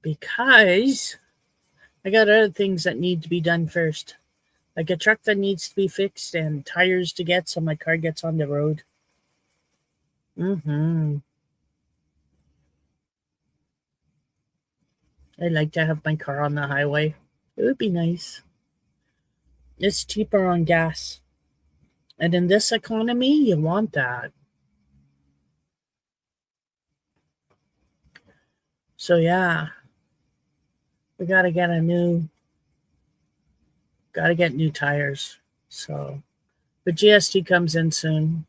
Because I got other things that need to be done first. Like a truck that needs to be fixed and tires to get so my car gets on the road. I'd like to have my car on the highway. It would be nice. It's cheaper on gas. And in this economy, you want that. So yeah, we gotta get new tires. So the GST comes in soon.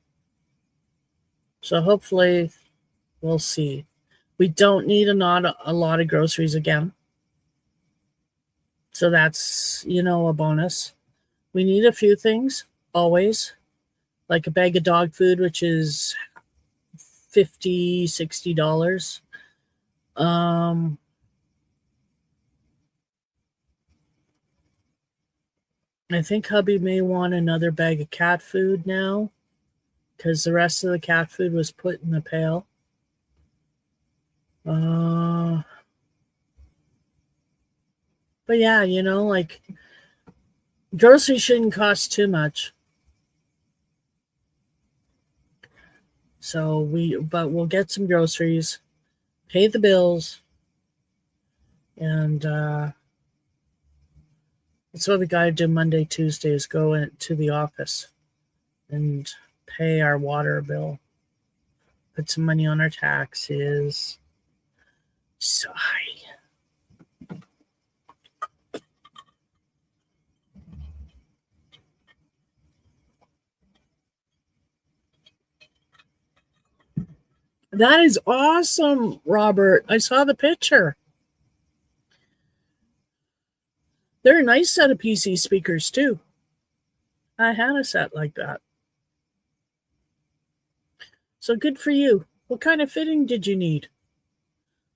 So hopefully we'll see. We don't need a lot of groceries again. So that's, a bonus. We need a few things always, like a bag of dog food, which is $50, $60. I think hubby may want another bag of cat food now because the rest of the cat food was put in the pail. But yeah, like groceries shouldn't cost too much. So we'll get some groceries, pay the bills, and that's what we got to do Monday, Tuesday is go into the office and pay our water bill, put some money on our taxes. Sigh. That is awesome, Robert. I saw the picture. They're a nice set of PC speakers, too. I had a set like that. So good for you. What kind of fitting did you need?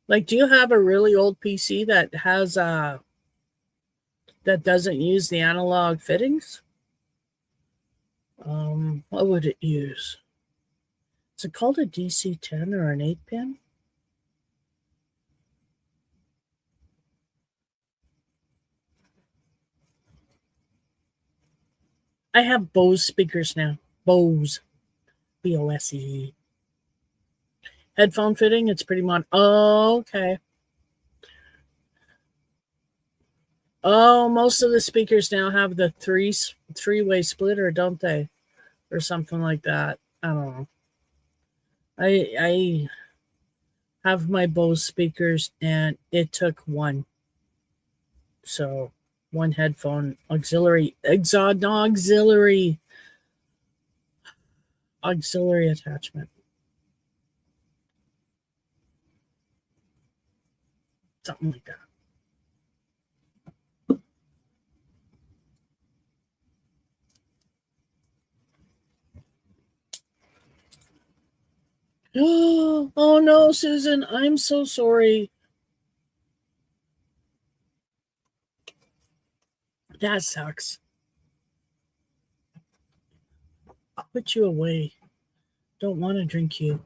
Like, do you have a really old PC that has that doesn't use the analog fittings? What would it use? Is it called a DC-10 or an 8-pin? I have Bose speakers now. Bose. Bose. Headphone fitting, it's pretty modern. Oh, okay. Oh, most of the speakers now have the three-way splitter, don't they? Or something like that. I don't know. I have my Bose speakers and it took one. So one headphone auxiliary attachment. Something like that. Oh no, Susan, I'm so sorry. That sucks. I'll put you away. Don't want to drink you.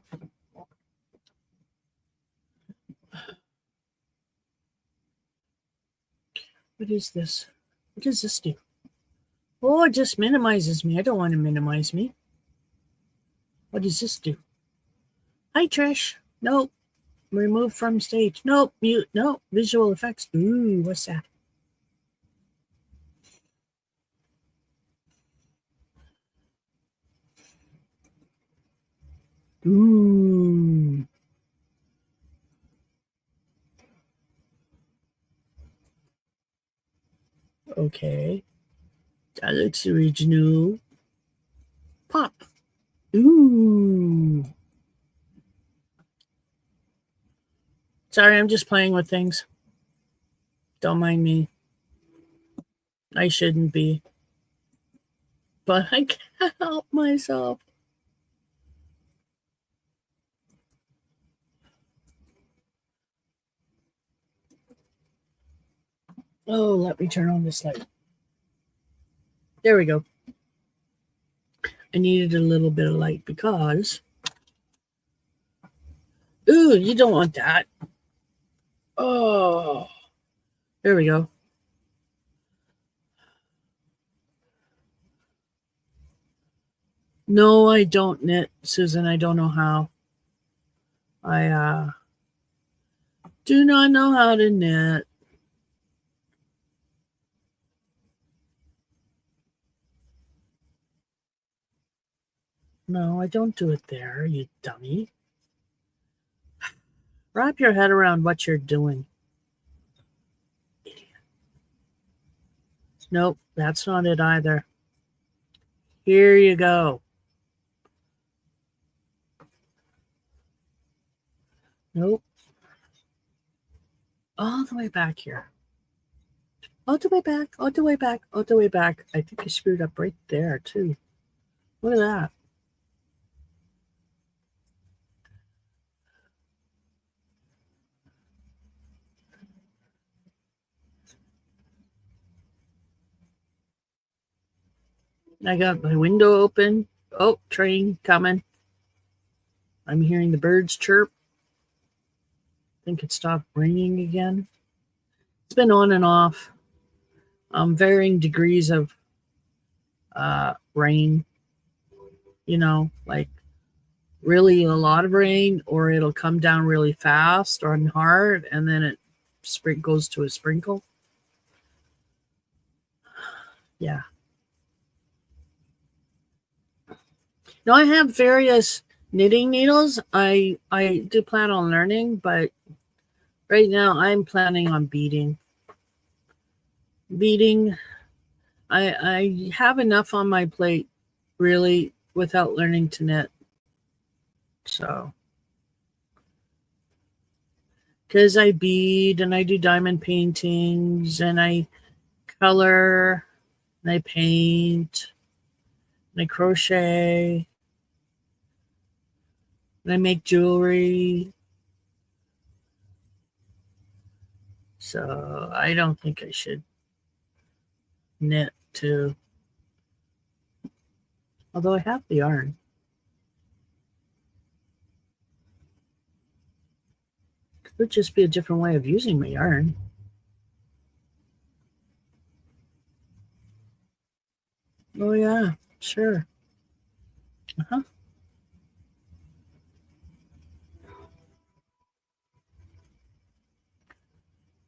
What is this? What does this do? Oh, it just minimizes me. I don't want to minimize me. What does this do? Hi, Trish. Nope. Remove from stage. Nope. Mute. Nope. Visual effects. Ooh, what's that? Ooh. Okay. That looks original. Pop. Ooh. Sorry, I'm just playing with things. Don't mind me. I shouldn't be. But I can't help myself. Oh, let me turn on this light. There we go. I needed a little bit of light because... Ooh, you don't want that. Oh, there we go. No, I don't knit, Susan. I don't know how. I do not know how to knit. No, I don't do it there, you dummy. Wrap your head around what you're doing. Idiot. Nope, that's not it either. Here you go. Nope. All the way back here. All the way back, all the way back, all the way back. I think I screwed up right there, too. Look at that. I got my window open. Oh, train coming. I'm hearing the birds chirp. I think it stopped ringing again. It's been on and off. Varying degrees of rain. You know, like really a lot of rain, or it'll come down really fast or hard, and then it goes to a sprinkle. Yeah. Now I have various knitting needles. I do plan on learning, but right now I'm planning on beading. Beading. I have enough on my plate, really, without learning to knit. So, because I bead and I do diamond paintings and I color and I paint and I crochet and I make jewelry. So I don't think I should knit too. Although I have the yarn. It would just be a different way of using my yarn. Oh yeah, sure. Uh-huh.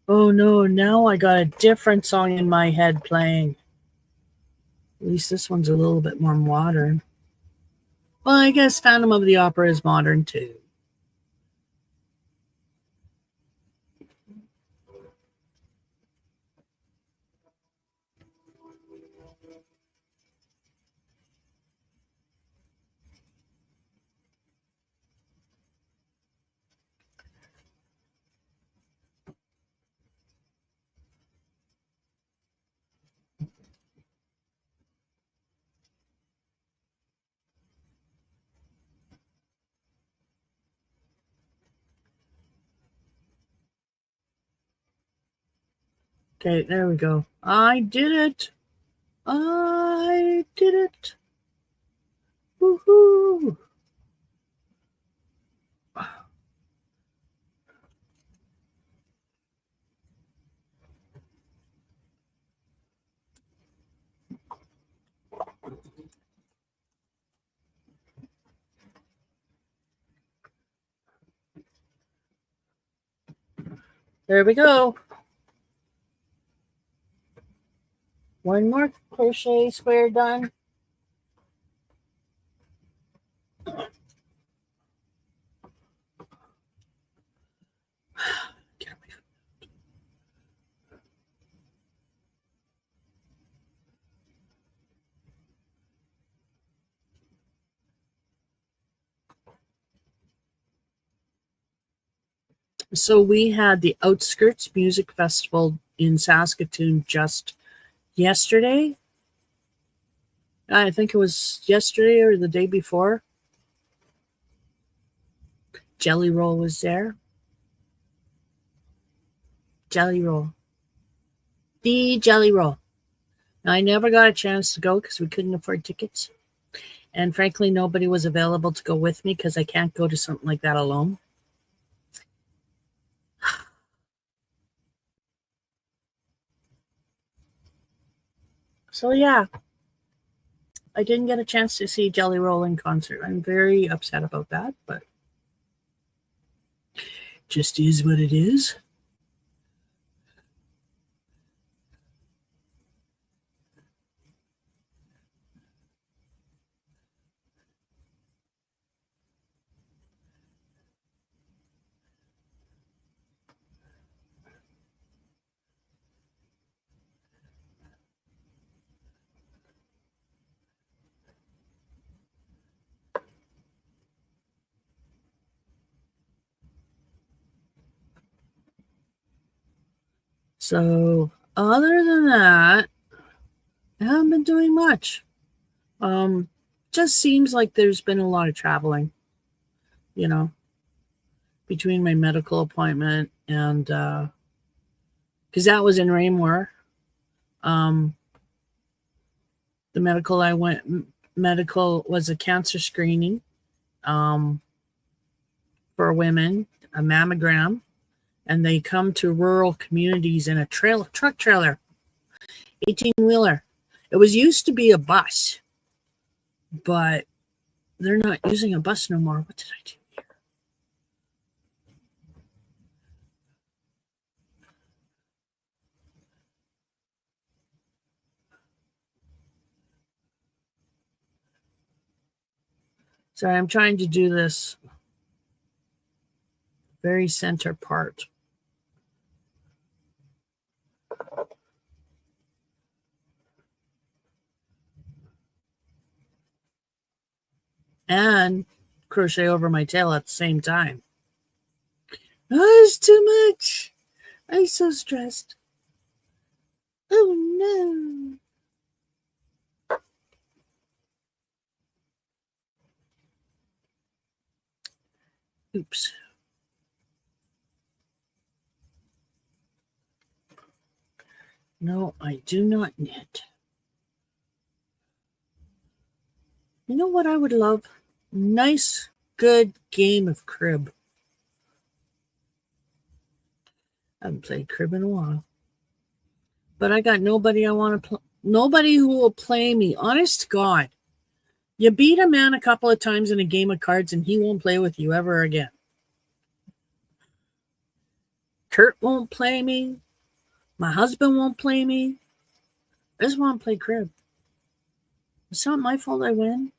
Oh no, now I got a different song in my head playing. At least this one's a little bit more modern. Well, I guess Phantom of the Opera is modern too. Okay, there we go. I did it. I did it. Woohoo. There we go. One more crochet square done. So we had the Outskirts Music Festival in Saskatoon just yesterday. I think it was yesterday or the day before. Jelly Roll was there. Jelly Roll. The Jelly Roll. Now, I never got a chance to go because we couldn't afford tickets. And frankly, nobody was available to go with me because I can't go to something like that alone. So, yeah, I didn't get a chance to see Jelly Roll in concert. I'm very upset about that, but just is what it is. So, other than that, I haven't been doing much. Just seems like there's been a lot of traveling, you know, between my medical appointment and because that was in Raymore. Um, the medical was a cancer screening for women, a mammogram, and they come to rural communities in a truck trailer, 18-wheeler. It was used to be a bus, but they're not using a bus no more. What did I do? Sorry, I'm trying to do this very center part. And crochet over my tail at the same time. Oh, it's too much. I'm so stressed. Oh no. Oops. No, I do not knit. You know what I would love? Nice, good game of crib. I haven't played crib in a while. But I got nobody I want to play. Nobody who will play me. Honest to God. You beat a man a couple of times in a game of cards and he won't play with you ever again. Kurt won't play me. My husband won't play me. I just want to play crib. It's not my fault I win.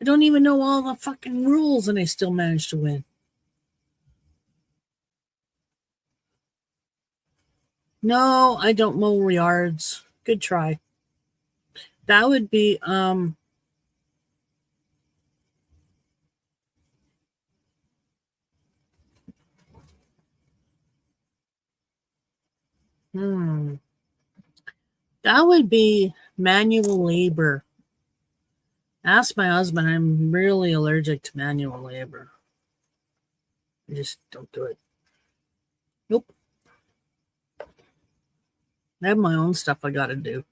I don't even know all the fucking rules and I still manage to win. No, I don't mow yards. Good try. That would be that would be manual labor. Ask my husband. I'm really allergic to manual labor. I just don't do it. Nope. I have my own stuff I gotta do.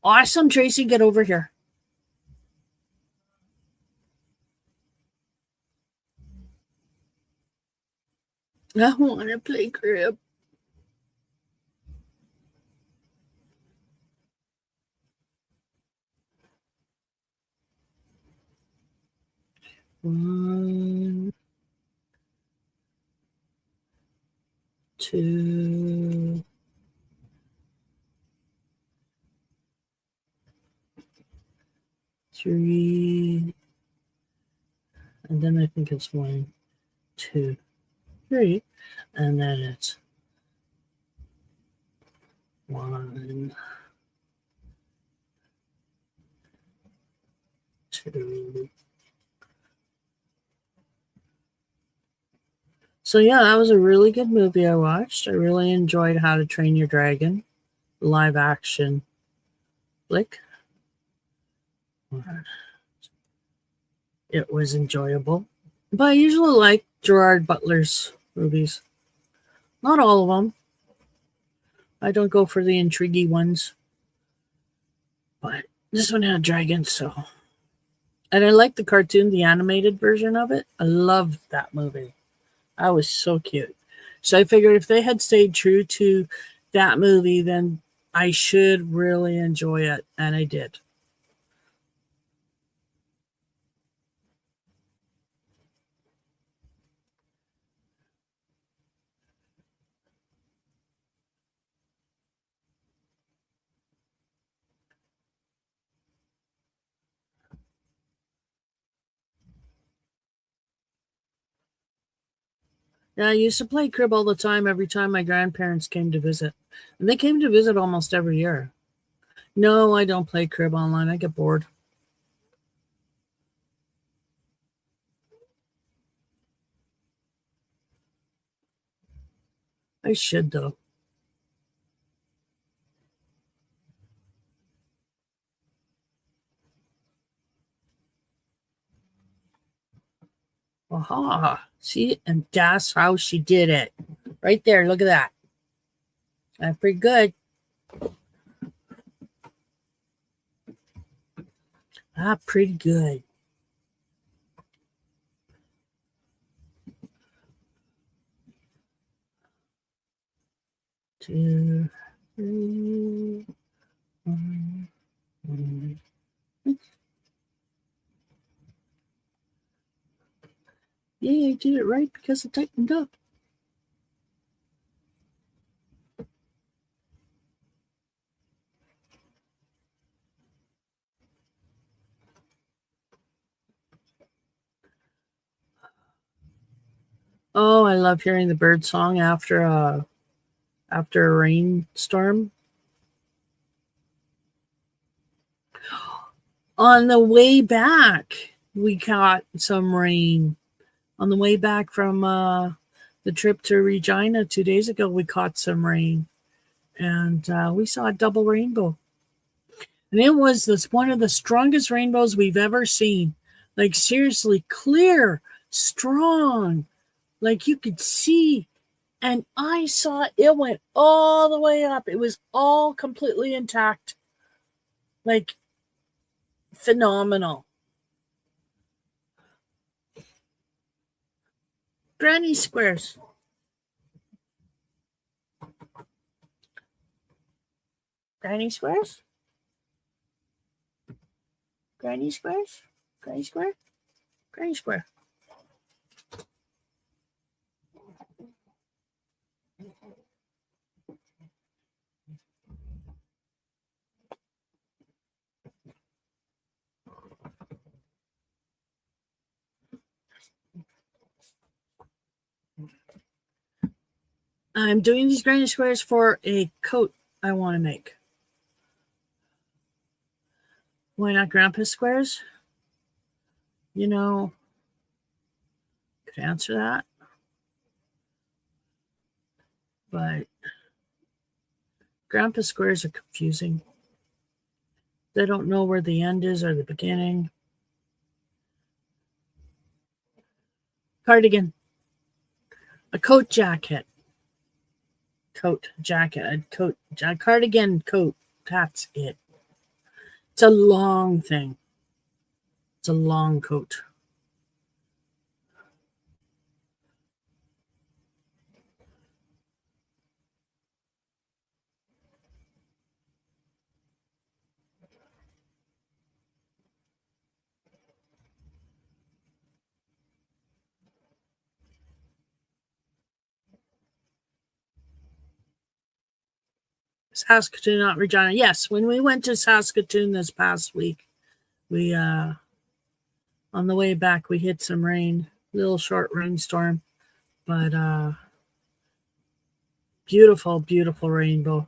Awesome, Tracy, get over here. I want to play crib. One, two, three, and then I think it's 1, 2, 3, and then it's 1, 2, So yeah, that was a really good movie I watched. I really enjoyed How to Train Your Dragon, live action flick. It was enjoyable. But I usually like Gerard Butler's movies. Not all of them. I don't go for the intriguing ones. But this one had dragons, so. And I like the cartoon, the animated version of it. I loved that movie. That was so cute. So I figured if they had stayed true to that movie, then I should really enjoy it. And I did. Yeah, I used to play crib all the time every time my grandparents came to visit. And they came to visit almost every year. No, I don't play crib online. I get bored. I should, though. Aha. See, and that's how she did it. Right there. Look at that. That's pretty good. Pretty good. 2, 3, 1, 1. Yeah, I did it right because it tightened up. Oh, I love hearing the bird song after a rainstorm. On the way back, we got some rain. On the way back from the trip to Regina 2 days ago, we caught some rain, and we saw a double rainbow. And it was one of the strongest rainbows we've ever seen. Like seriously, clear, strong. Like you could see. And I saw it went all the way up. It was all completely intact. Like phenomenal. Granny squares. Granny squares? Granny squares? Granny square? Granny square. I'm doing these granny squares for a coat I want to make. Why not grandpa squares? You know, could answer that. But grandpa squares are confusing. They don't know where the end is or the beginning. Cardigan. A coat jacket. Coat jacket. Cardigan coat. That's it. It's a long thing. It's a long coat. Saskatoon, not Regina. Yes, when we went to Saskatoon this past week, we on the way back we hit some rain, little short rainstorm, but beautiful, beautiful rainbow.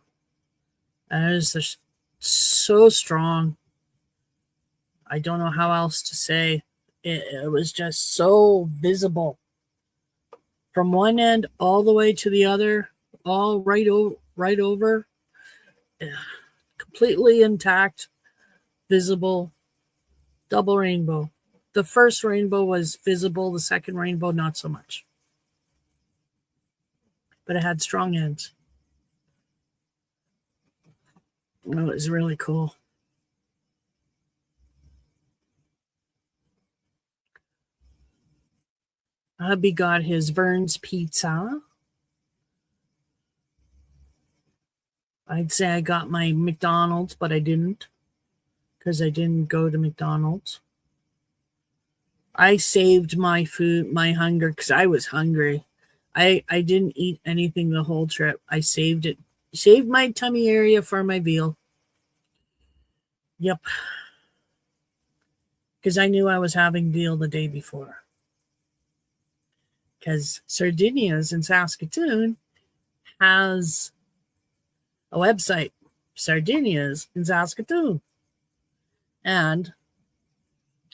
And it is just so strong. I don't know how else to say. It was just so visible. from one end all the way to the other, all right over, completely intact, visible, double rainbow. The first rainbow was visible, the second rainbow not so much. But it had strong ends. It was really cool. Hubby got his Vern's pizza. I'd say I got my McDonald's, but I didn't because I didn't go to McDonald's. I saved my food, my hunger, because I was hungry. I didn't eat anything the whole trip. I saved it. Saved my tummy area for my veal. Yep. Because I knew I was having veal the day before. Because Sardinia's in Saskatoon has a website. Sardinia's in Saskatoon. And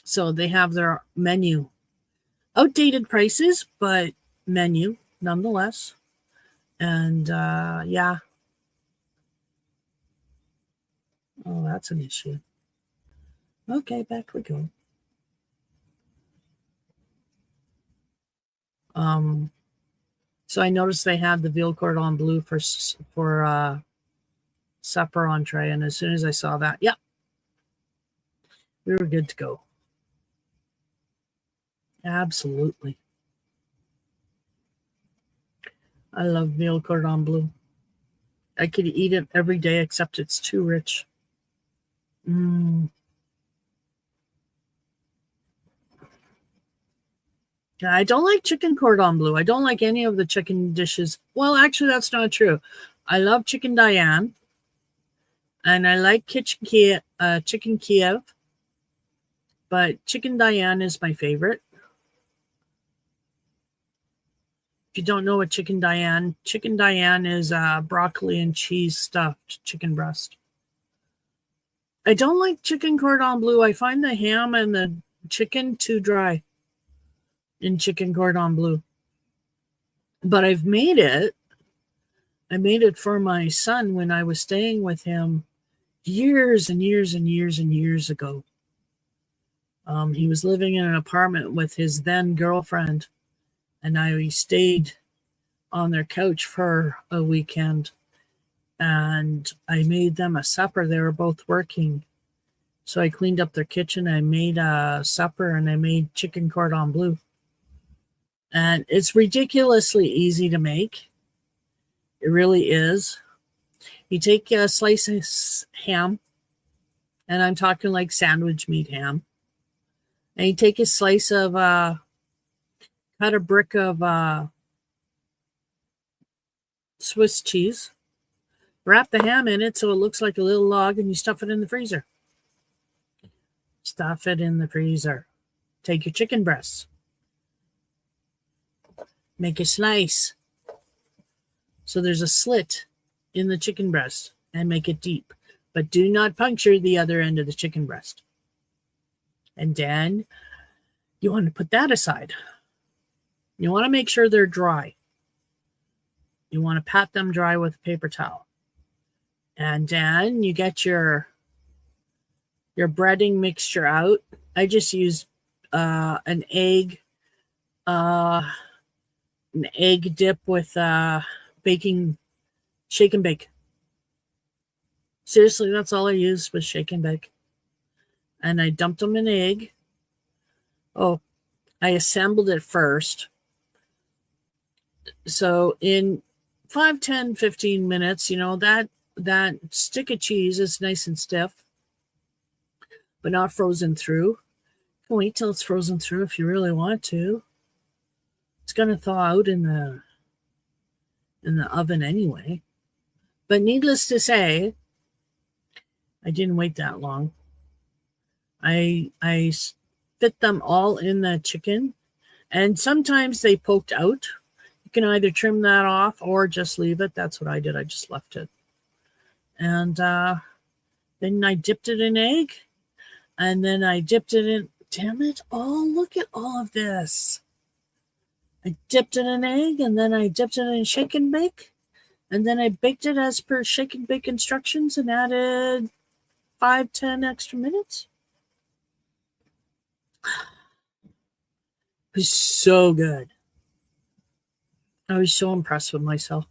so they have their menu. Outdated prices, but menu nonetheless. And yeah. Oh, that's an issue. Okay, back we go. So I noticed they had the veal cordon bleu for supper entree, and as soon as I saw that, yep, we were good to go. Absolutely. I love veal cordon bleu. I could eat it every day, except it's too rich. I don't like chicken cordon bleu. I don't like any of the chicken dishes. Well, actually, that's not true. I love chicken Diane, and I like chicken Kiev, but chicken Diane is my favorite. If you don't know what chicken Diane is broccoli and cheese stuffed chicken breast. I don't like chicken cordon bleu. I find the ham and the chicken too dry in chicken cordon bleu. But I've made it. I made it for my son when I was staying with him years and years and years and years ago. He was living in an apartment with his then girlfriend, and I stayed on their couch for a weekend, and I made them a supper. They were both working. So I cleaned up their kitchen. I made a supper, and I made chicken cordon bleu. And it's ridiculously easy to make. It really is. You take a slice of ham, and I'm talking like sandwich meat ham. And you take a slice of, cut a brick of Swiss cheese, wrap the ham in it so it looks like a little log, and you stuff it in the freezer. Stuff it in the freezer. Take your chicken breasts. Make a slice. So there's a slit in the chicken breast, and make it deep. But do not puncture the other end of the chicken breast. And then you want to put that aside. You want to make sure they're dry. You want to pat them dry with a paper towel. And then you get your breading mixture out. I just use an egg dip with shake and bake. Seriously, that's all I used was shake and bake. And I dumped them in egg. Oh, I assembled it first. So in 5, 10, 15 minutes, that stick of cheese is nice and stiff, but not frozen through. You can wait till it's frozen through if you really want to. It's going to thaw out in the oven anyway. But needless to say, I didn't wait that long. I fit them all in the chicken, and sometimes they poked out. You can either trim that off or just leave it. That's what I did. I just left it. And then I dipped it in egg, and then I dipped it in, damn it, oh, look at all of this. I dipped it in an egg, and then I dipped it in shake and bake, and then I baked it as per shake and bake instructions and added 5-10 extra minutes. It was so good. I was so impressed with myself.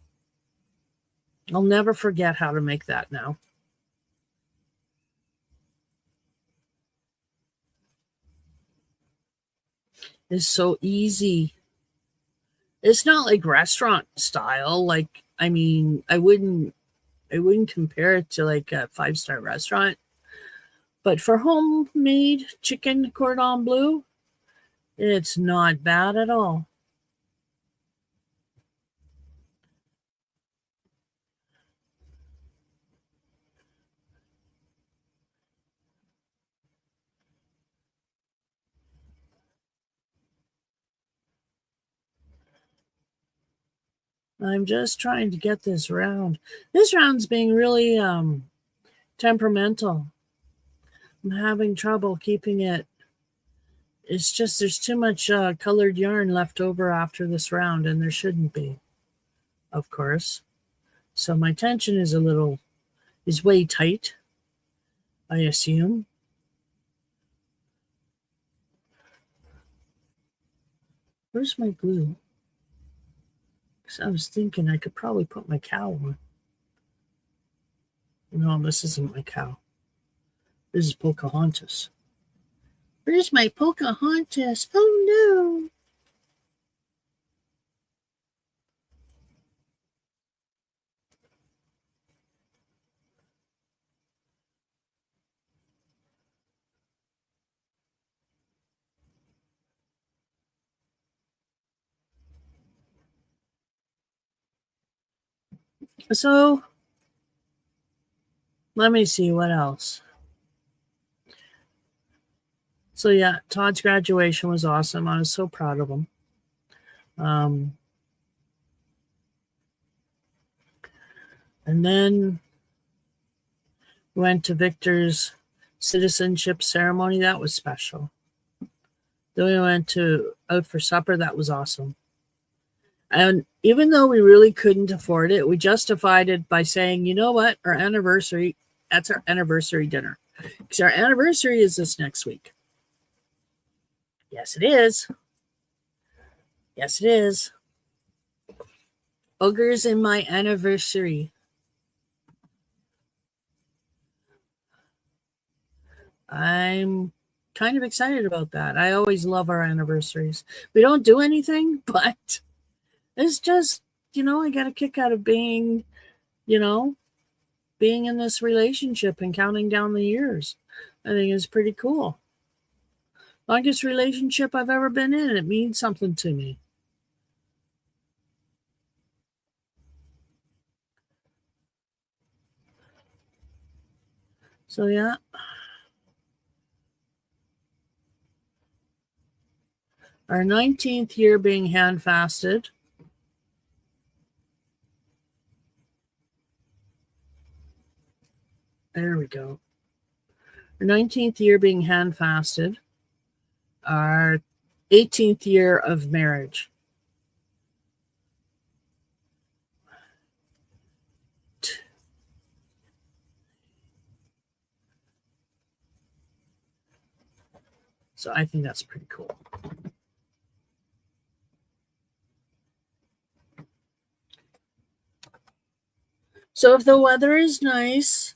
I'll never forget how to make that now. It's so easy. It's not like restaurant style. Like, I mean, I wouldn't compare it to like a 5-star restaurant. But for homemade chicken cordon bleu, it's not bad at all. I'm just trying to get this round. This round's being really temperamental. I'm having trouble keeping it. It's just there's too much colored yarn left over after this round, and there shouldn't be, of course. So my tension is way tight, I assume. Where's my glue? Because I was thinking I could probably put my cow on. No, this isn't my cow. This is Pocahontas. Where's my Pocahontas? Oh no! So, let me see what else. So yeah, Todd's graduation was awesome. I was so proud of him. And then went to Victor's citizenship ceremony. That was special. Then we went out for supper. That was awesome. And even though we really couldn't afford it, we justified it by saying, you know what, that's our anniversary dinner. Because our anniversary is this next week. Yes, it is. Yes, it is. Ogres in my anniversary. I'm kind of excited about that. I always love our anniversaries. We don't do anything, but it's just, I get a kick out of being in this relationship and counting down the years. I think it's pretty cool. Longest relationship I've ever been in. It means something to me. So yeah. Our 19th year being hand fasted. There we go. Our 19th year being hand fasted. Our 18th year of marriage. So I think that's pretty cool. So if the weather is nice,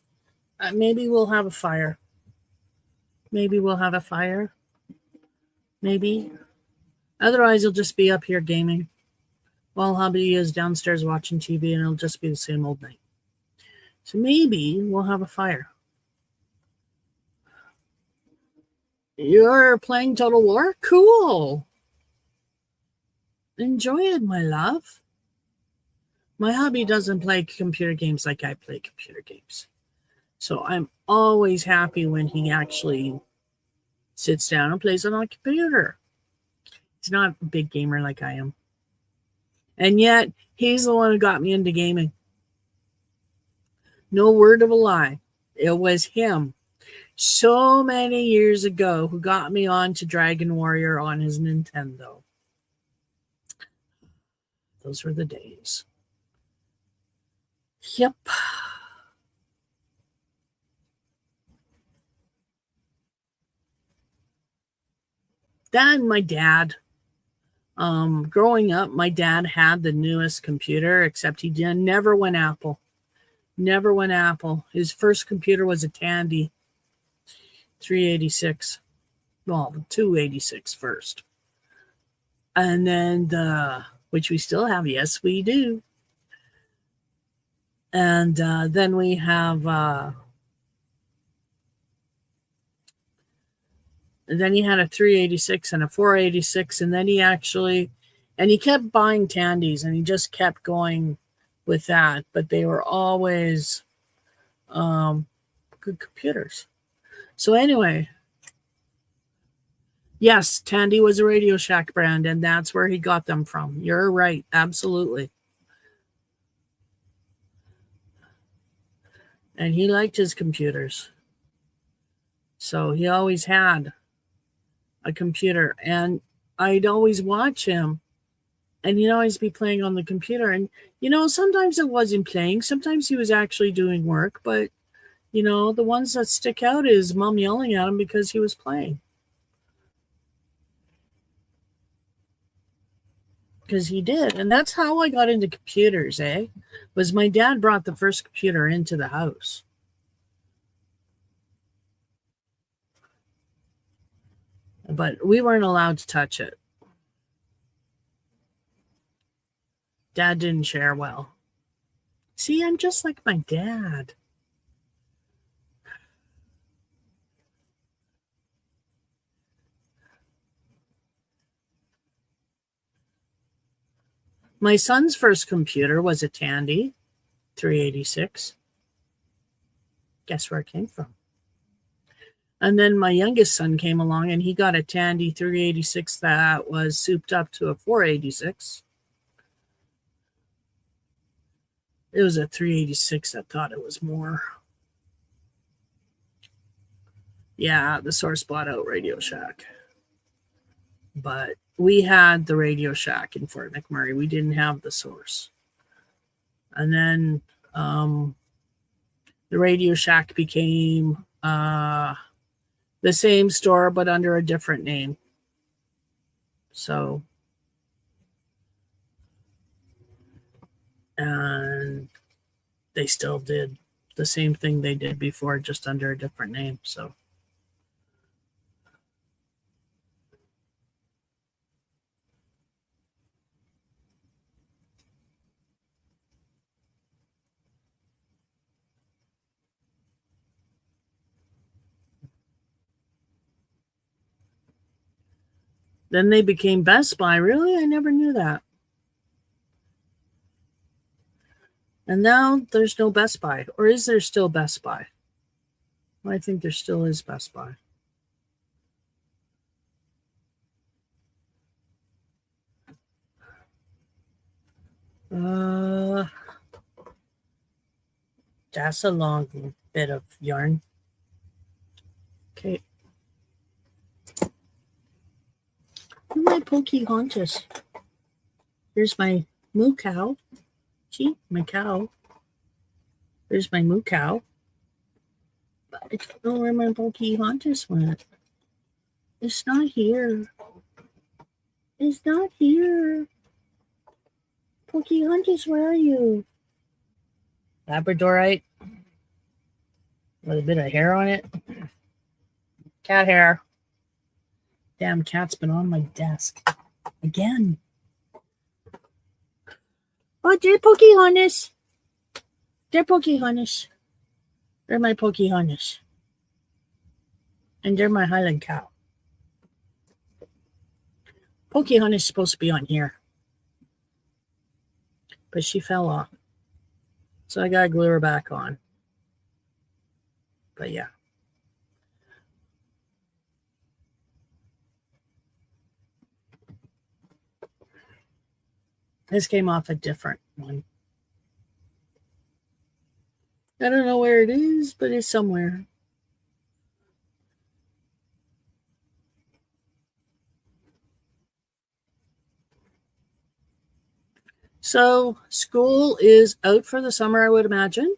maybe we'll have a fire. Maybe. Otherwise, you'll just be up here gaming while hubby is downstairs watching TV, and it'll just be the same old night. So maybe we'll have a fire. You're playing Total War? Cool. Enjoy it, my love. My hubby doesn't play computer games like I play computer games. So I'm always happy when he actually sits down and plays on a computer. He's not a big gamer like I am. And yet, he's the one who got me into gaming. No word of a lie. It was him so many years ago who got me on to Dragon Warrior on his Nintendo. Those were the days. Yep. Then my dad, growing up, my dad had the newest computer, except he never went Apple. Never went Apple. His first computer was a Tandy 386. Well, 286 first. And then which we still have. Yes, we do. And then we have, and then he had a 386 and a 486. And then he kept buying Tandys and he just kept going with that. But they were always good computers. So anyway, yes, Tandy was a Radio Shack brand, and that's where he got them from. You're right. Absolutely. And he liked his computers. So he always had a computer. And I'd always watch him. And he'd always be playing on the computer. And, sometimes it wasn't playing. Sometimes he was actually doing work. But, the ones that stick out is Mom yelling at him because he was playing. Because he did. And that's how I got into computers, was my dad brought the first computer into the house. But we weren't allowed to touch it. Dad didn't share well. See, I'm just like my dad. My son's first computer was a Tandy 386. Guess where it came from? And then my youngest son came along and he got a Tandy 386 that was souped up to a 486. It was a 386 that thought it was more. Yeah, the Source bought out Radio Shack. But we had the Radio Shack in Fort McMurray. We didn't have the Source. And then the Radio Shack became the same store, but under a different name. So, and they still did the same thing they did before, just under a different name. So, then they became Best Buy. Really? I never knew that. And now there's no Best Buy. Or is there still Best Buy? Well, I think there still is Best Buy. That's a long bit of yarn. Okay. My Pocahontas. Here's my moo cow. See, my cow. There's my moo cow. But I don't know where my Pocahontas went. It's not here. It's not here. Pocahontas, where are you? Labradorite. With a bit of hair on it. Cat hair. Damn cat's been on my desk. Again. Oh, they're Pocahontas. They're Pocahontas. They're my Pocahontas. And they're my Highland cow. Pocahontas is supposed to be on here. But she fell off. So I gotta glue her back on. But yeah. This came off a different one. I don't know where it is, but it's somewhere. So school is out for the summer, I would imagine.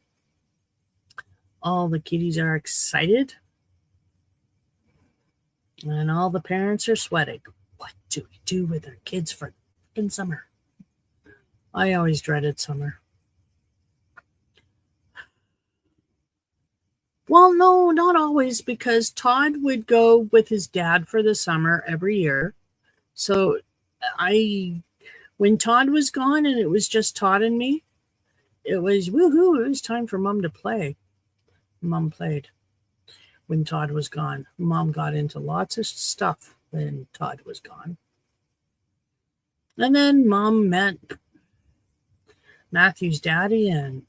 All the kiddies are excited. And all the parents are sweating. What do we do with our kids for in summer? I always dreaded summer. Well, no, not always, because Todd would go with his dad for the summer every year. So when Todd was gone and it was just Todd and me, it was woohoo, it was time for mom to play. Mom played when Todd was gone. Mom got into lots of stuff when Todd was gone. And then mom met Matthew's daddy, and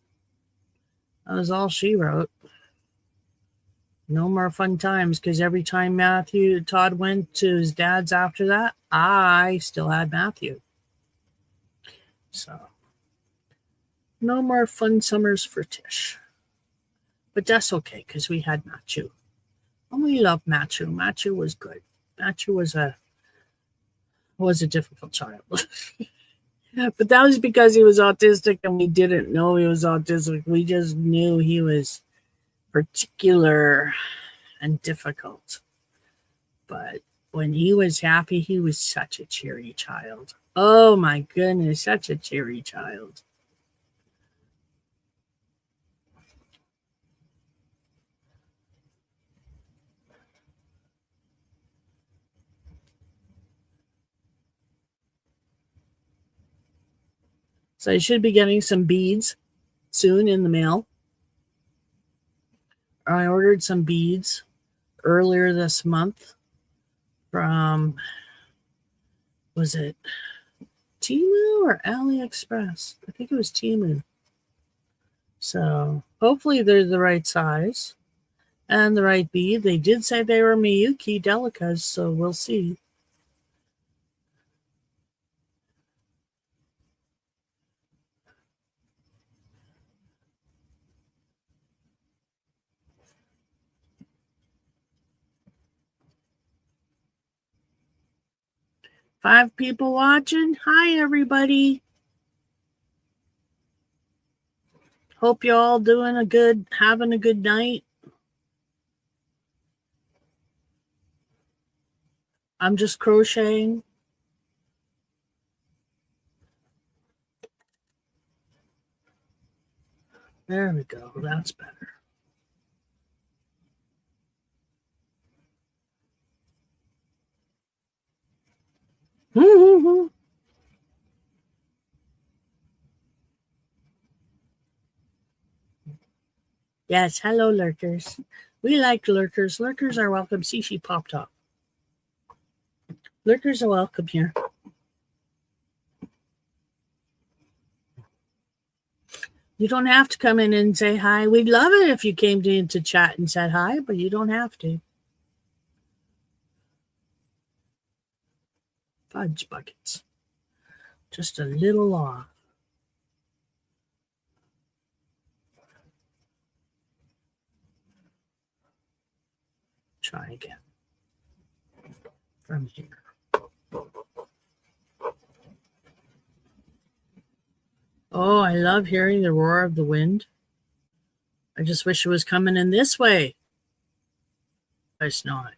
that was all she wrote. No more fun times, because every time Todd went to his dad's after that, I still had Matthew. So, no more fun summers for Tish. But that's okay, because we had Matthew. And we loved Matthew. Matthew was good. Matthew was a difficult child. But that was because he was autistic and we didn't know he was autistic. We just knew he was particular and difficult. But when he was happy, he was such a cheery child. Oh my goodness, such a cheery child. So I should be getting some beads soon in the mail. I ordered some beads earlier this month from, was it Temu or AliExpress? I think it was Temu. So hopefully they're the right size and the right bead. They did say they were Miyuki Delicas, so we'll see. Five people watching. Hi, everybody. Hope you all having a good night. I'm just crocheting. There we go. That's better. Yes, hello, lurkers. We like lurkers. Lurkers are welcome. See, she popped up. Lurkers are welcome here. You don't have to come in and say hi. We'd love it if you came into chat and said hi, but you don't have to. Fudge buckets. Just a little off. Try again. From here. Oh, I love hearing the roar of the wind. I just wish it was coming in this way. But it's not.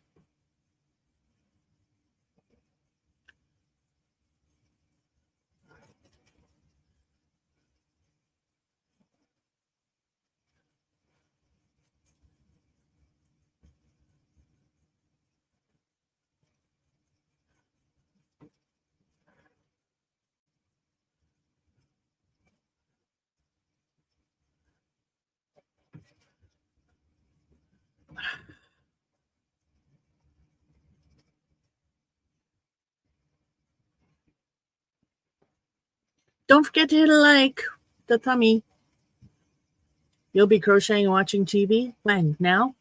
Don't forget to hit a like, the thummy. You'll be crocheting and watching TV? When? Now?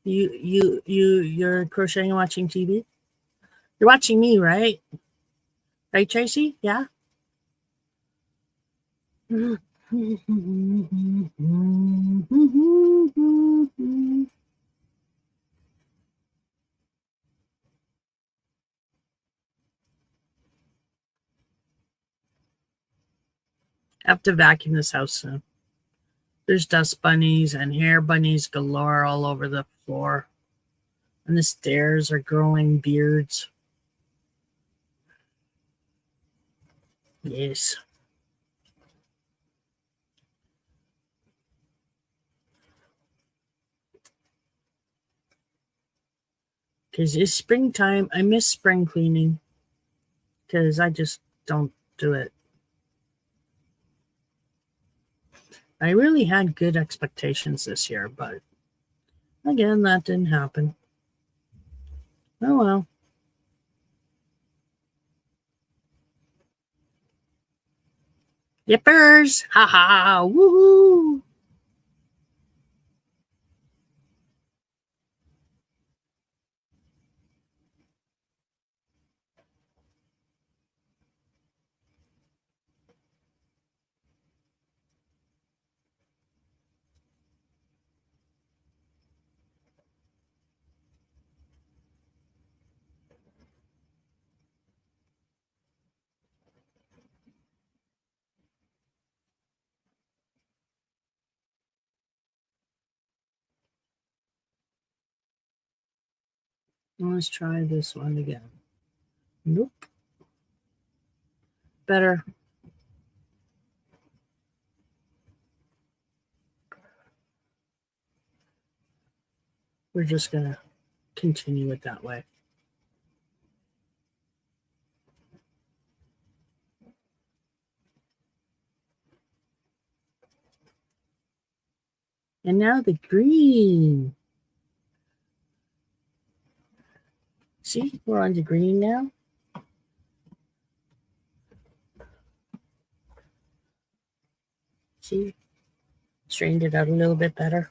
You're crocheting and watching TV? You're watching me, right? Right, Tracy? Yeah? I have to vacuum this house soon. There's dust bunnies and hair bunnies galore all over the floor. And the stairs are growing beards. Yes. Because it's springtime. I miss spring cleaning. Because I just don't do it. I really had good expectations this year, but again, that didn't happen. Oh well. Yippers! Ha ha! Woohoo! Let's try this one again. Nope. Better. We're just going to continue it that way. And now the green. See, we're on the green now. See, straightened it out a little bit better.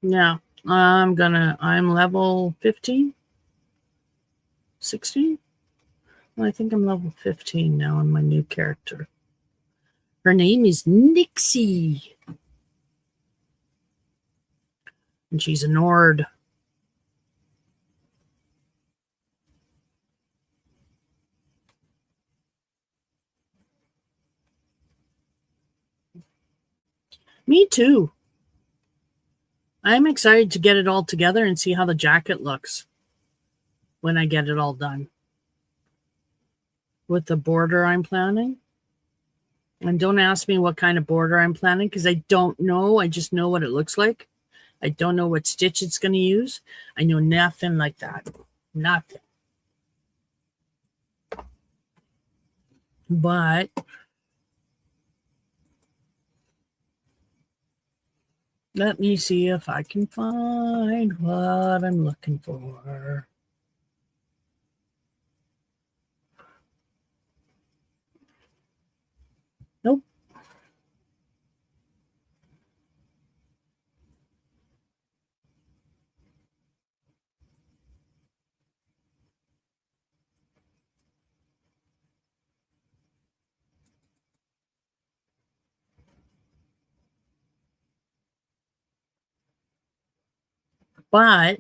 Now, I'm level 15, 16. I think I'm level 15 now on my new character. Her name is Nixie. And she's a Nord. Me too. I'm excited to get it all together and see how the jacket looks when I get it all done. With the border I'm planning. And don't ask me what kind of border I'm planning because I don't know. I just know what it looks like. I don't know what stitch it's going to use. I know nothing like that. Nothing. But let me see if I can find what I'm looking for. Nope. But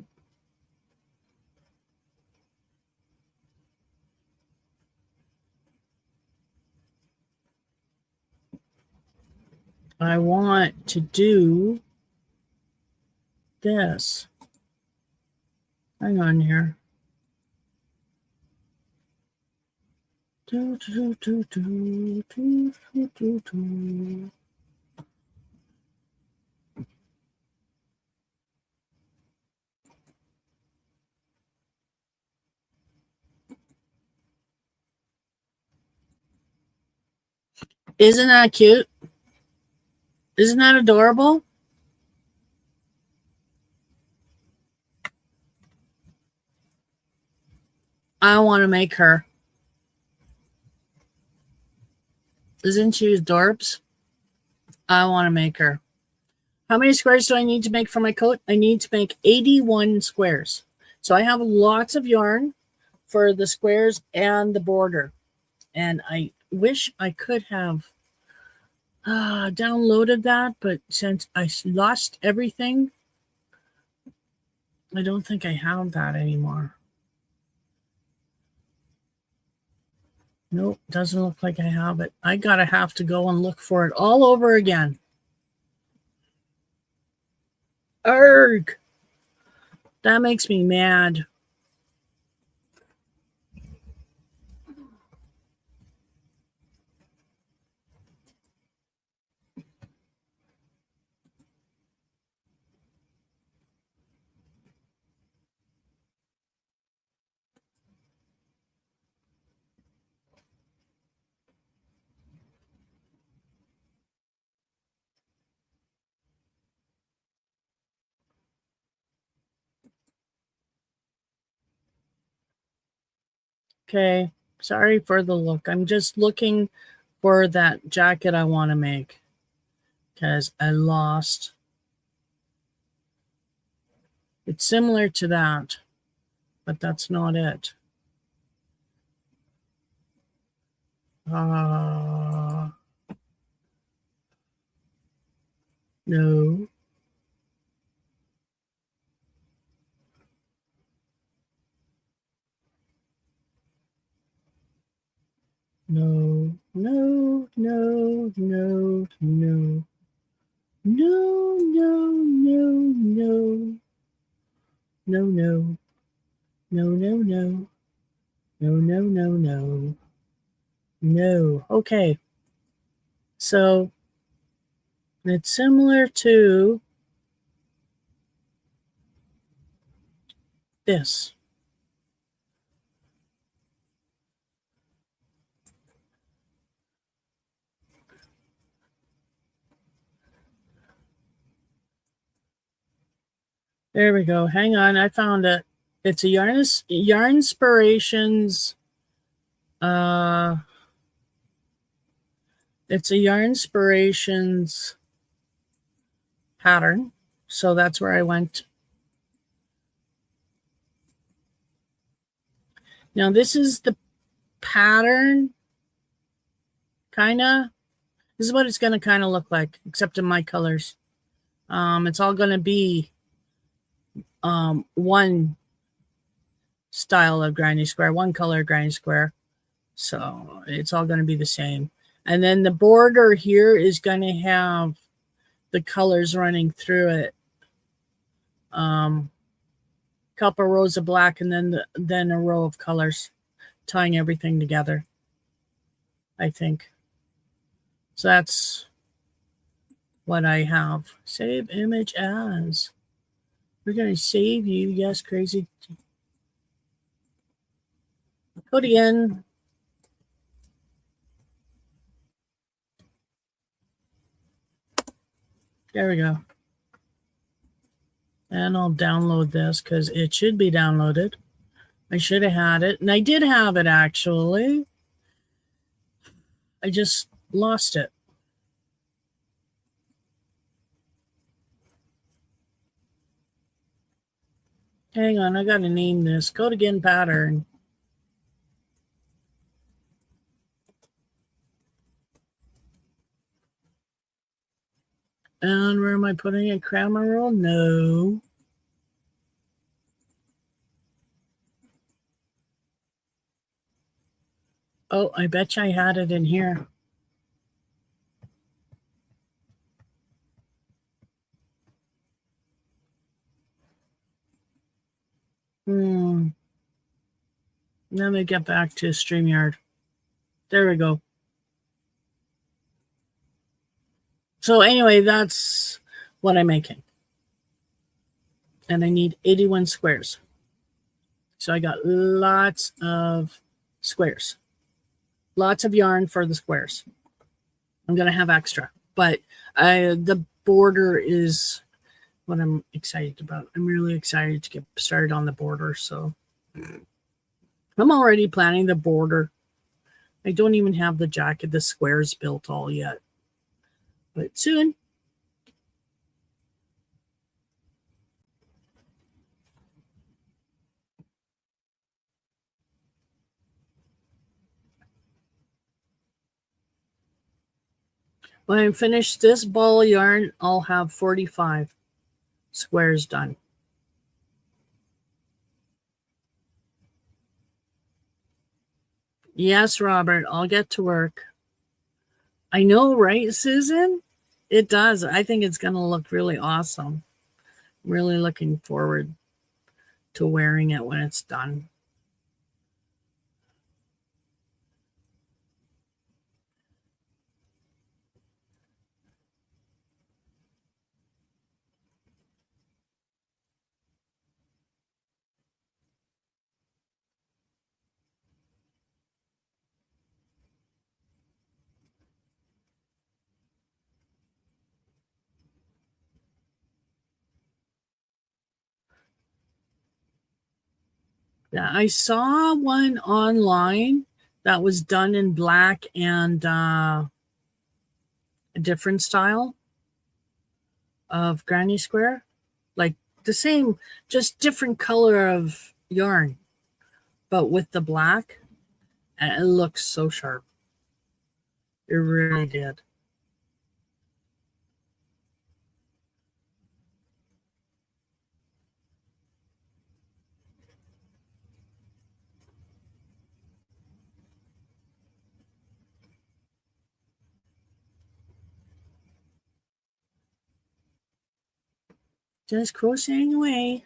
I want to do this. Hang on here. Isn't that cute? Isn't that adorable? I want to make her. Isn't she adorbs? I want to make her. How many squares do I need to make for my coat? I need to make 81 squares. So I have lots of yarn. for the squares and the border. And I wish I could have downloaded that, but since I lost everything, I don't think I have that anymore. Nope, doesn't look like I have it. I gotta have to go and look for it all over again. Arg! That makes me mad. Okay, sorry for the look. I'm just looking for that jacket I want to make because I lost. It's similar to that, but that's not it. No. No, no, no, no, no, no. No, no, no, no. No, no. No, no, no. No, no, no, no. No. Okay. So it's similar to this. There we go. Hang on, I found it. It's a yarn inspirations. It's a yarn inspirations pattern. So that's where I went. Now this is the pattern, kinda. This is what it's gonna kind of look like, except in my colors. It's all gonna be one style of granny square, one color granny square. So it's all going to be the same. And then the border here is going to have the colors running through it. Couple rows of black and then a row of colors tying everything together, I think. So that's what I have. Save image as. We're going to save you. Yes, crazy. Go again. There we go. And I'll download this because it should be downloaded. I should have had it. And I did have it, actually. I just lost it. Hang on, I got to name this. Code again pattern. And where am I putting it? Grammar rule? No. Oh, I bet you I had it in here. Let me get back to StreamYard. There we go. So anyway, that's what I'm making. And I need 81 squares. So I got lots of squares. Lots of yarn for the squares. I'm going to have extra. But the border is what I'm excited about. I'm really excited to get started on the border. So I'm already planning the border. I don't even have the jacket, the squares built all yet. But soon. When I finish this ball of yarn, I'll have 45 squares done. Yes, Robert, I'll get to work. I know, right, Susan? It does. I think it's going to look really awesome. Really looking forward to wearing it when it's done. Yeah, I saw one online that was done in black and a different style of granny square, like the same, just different color of yarn, but with the black, and it looks so sharp. It really did. Just crocheting away.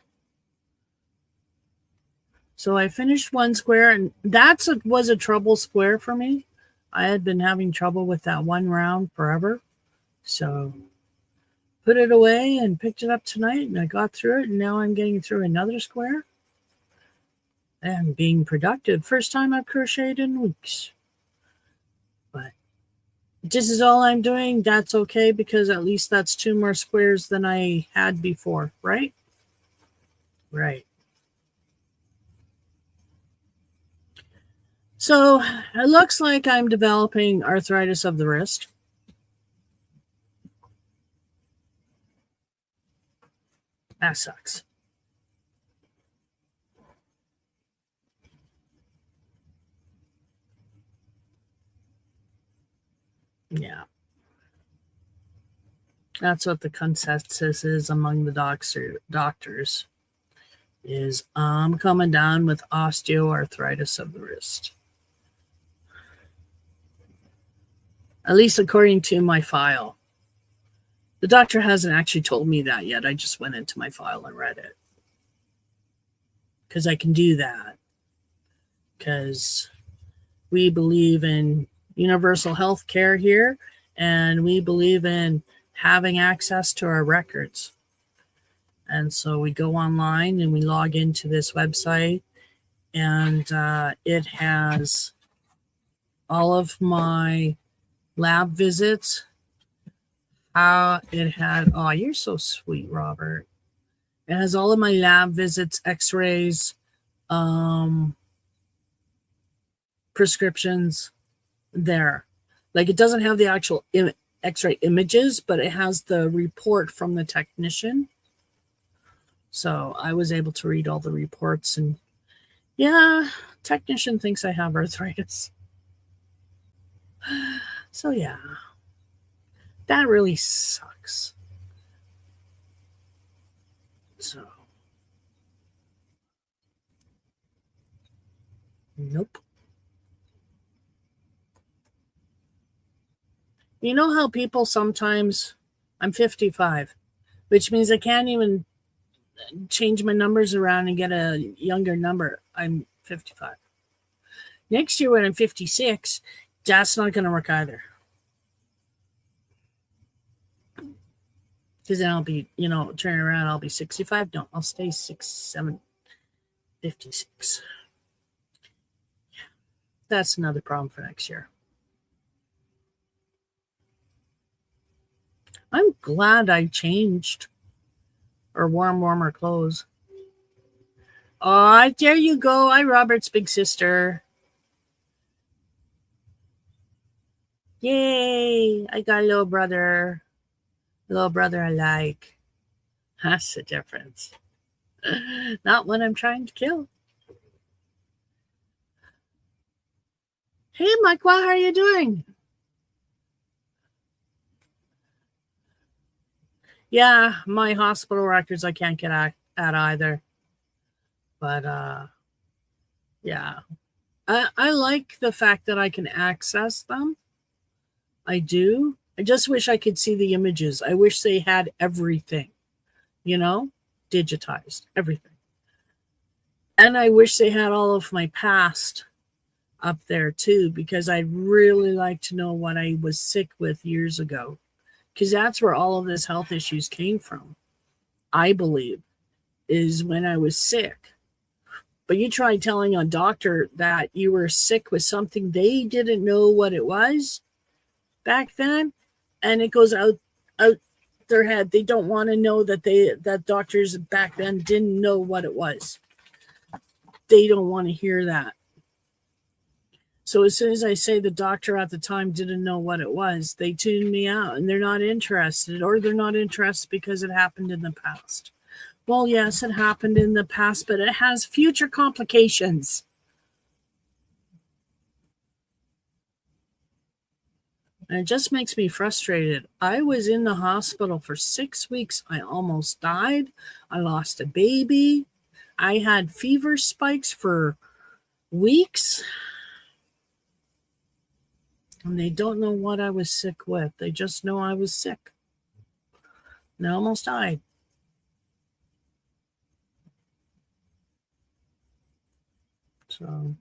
So I finished one square, and was a trouble square for me. I had been having trouble with that one round forever. So put it away and picked it up tonight, and I got through it, and now I'm getting through another square and being productive. First time I've crocheted in weeks. But this is all I'm doing. That's okay, because at least that's 2 more squares than I had before, right? Right. So it looks like I'm developing arthritis of the wrist. That sucks. Yeah. That's what the consensus is among the doctors. Is I'm coming down with osteoarthritis of the wrist. At least according to my file. The doctor hasn't actually told me that yet. I just went into my file and read it. Because I can do that. Because we believe in universal health care here, and we believe in having access to our records. And so we go online and we log into this website, and it has all of my lab visits. Oh, you're so sweet, Robert. It has all of my lab visits, x-rays, prescriptions there. Like, it doesn't have the actual x-ray images, but it has the report from the technician. So I was able to read all the reports, and yeah, technician thinks I have arthritis. So yeah, that really sucks. So, nope. You know how people sometimes, I'm 55, which means I can't even change my numbers around and get a younger number. I'm 55. Next year when I'm 56, that's not going to work either. Because then I'll be, turning around, I'll be 65. No, I'll stay 56. That's another problem for next year. I'm glad I changed or wore warmer clothes. Oh, there you go. I'm Robert's big sister. Yay! I got a little brother. Little brother I like. That's the difference. Not one I'm trying to kill. Hey, Mike, how are you doing? Yeah, my hospital records I can't get at either. But yeah. I like the fact that I can access them. I do. I just wish I could see the images. I wish they had everything, you know, digitized, everything. And I wish they had all of my past up there too, because I'd really like to know what I was sick with years ago, because that's where all of this health issues came from, I believe, is when I was sick. But you try telling a doctor that you were sick with something they didn't know what it was back then, and it goes out their head. They don't want to know that doctors back then didn't know what it was. They don't want to hear that. So as soon as I say the doctor at the time didn't know what it was, they tune me out and they're not interested, or they're not interested because it happened in the past. Well, yes, it happened in the past, but it has future complications. And it just makes me frustrated. I was in the hospital for 6 weeks. I almost died. I lost a baby. I had fever spikes for weeks. And they don't know what I was sick with. They just know I was sick. And I almost died. So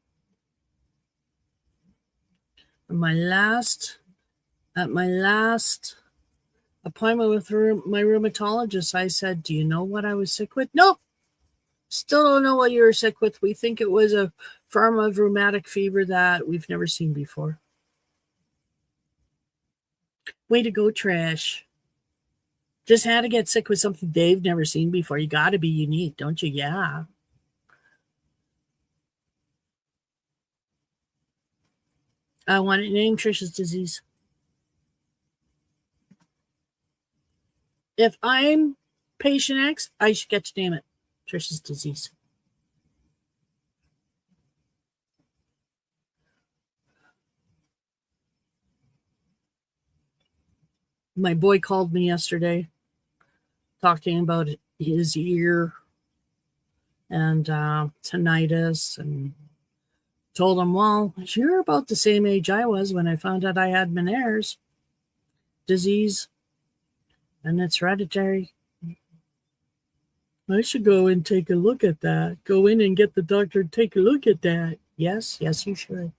at my last appointment with my rheumatologist, I said, "Do you know what I was sick with?" "No, still don't know what you were sick with. We think it was a form of rheumatic fever that we've never seen before." Way to go, Trish. Just had to get sick with something they've never seen before. You got to be unique, don't you? Yeah. I want to name Trish's disease. If I'm patient X, I should get to name it Trish's disease. My boy called me yesterday talking about his ear and tinnitus, and told him, "Well, you're about the same age I was when I found out I had Meniere's disease, and it's hereditary. I should go and take a look at that. Go in and get the doctor to take a look at that." Yes, you should.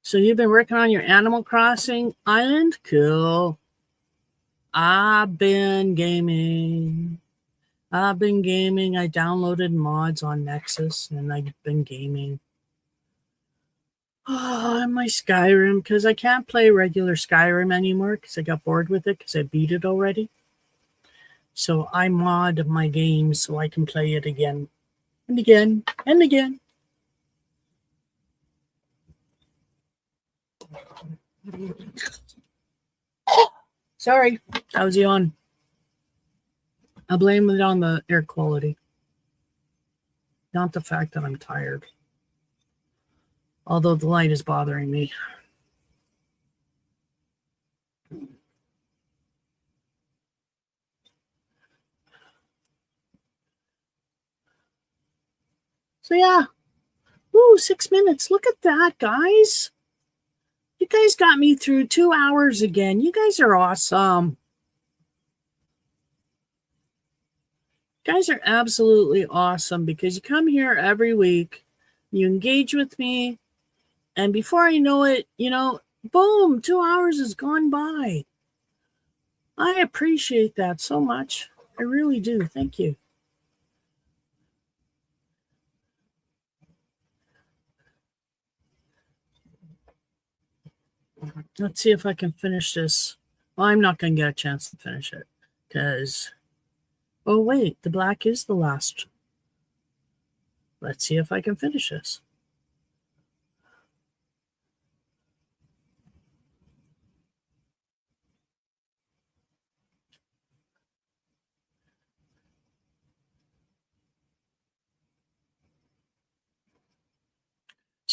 So you've been working on your Animal Crossing island? Cool. I've been gaming. I downloaded mods on Nexus and I've been gaming. Oh, my Skyrim, because I can't play regular Skyrim anymore because I got bored with it because I beat it already. So I mod my games so I can play it again and again and again. Sorry, that was yawn. I blame it on the air quality, not the fact that I'm tired. Although the light is bothering me. So yeah. Ooh, 6 minutes. Look at that, guys. You guys got me through 2 hours again. You guys are awesome. You guys are absolutely awesome because you come here every week, you engage with me, and before I know it, boom, 2 hours has gone by. I appreciate that so much. I really do. Thank you. Let's see if I can finish this. Well, I'm not going to get a chance to finish it because, oh, wait, the black is the last. Let's see if I can finish this.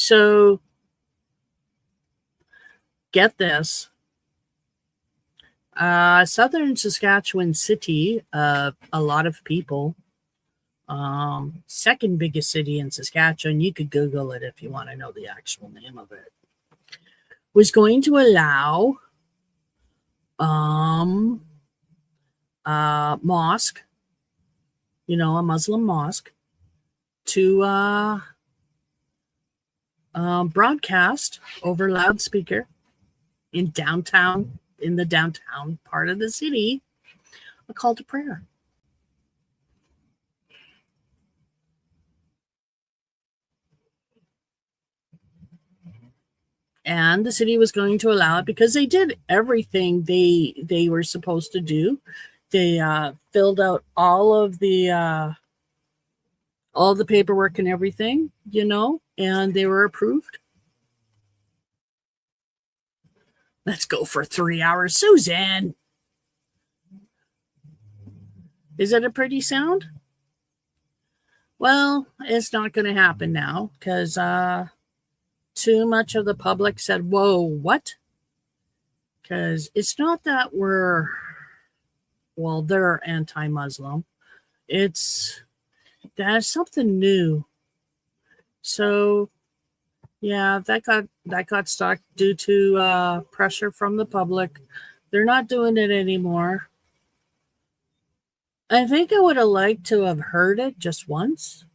So get this. Southern Saskatchewan City, a lot of people, second biggest city in Saskatchewan, you could Google it if you want to know the actual name of it, was going to allow a mosque, a Muslim mosque, to broadcast over loudspeaker in the downtown part of the city, a call to prayer. And the city was going to allow it because they did everything they were supposed to do. They filled out all of the paperwork and everything, and they were approved. Let's go for 3 hours, Susan. Is it a pretty sound? Well, it's not going to happen now because too much of the public said, whoa, what? Because it's not that they're anti-Muslim. That's something new. So, yeah, that got stopped due to pressure from the public. They're not doing it anymore. I think I would have liked to have heard it just once,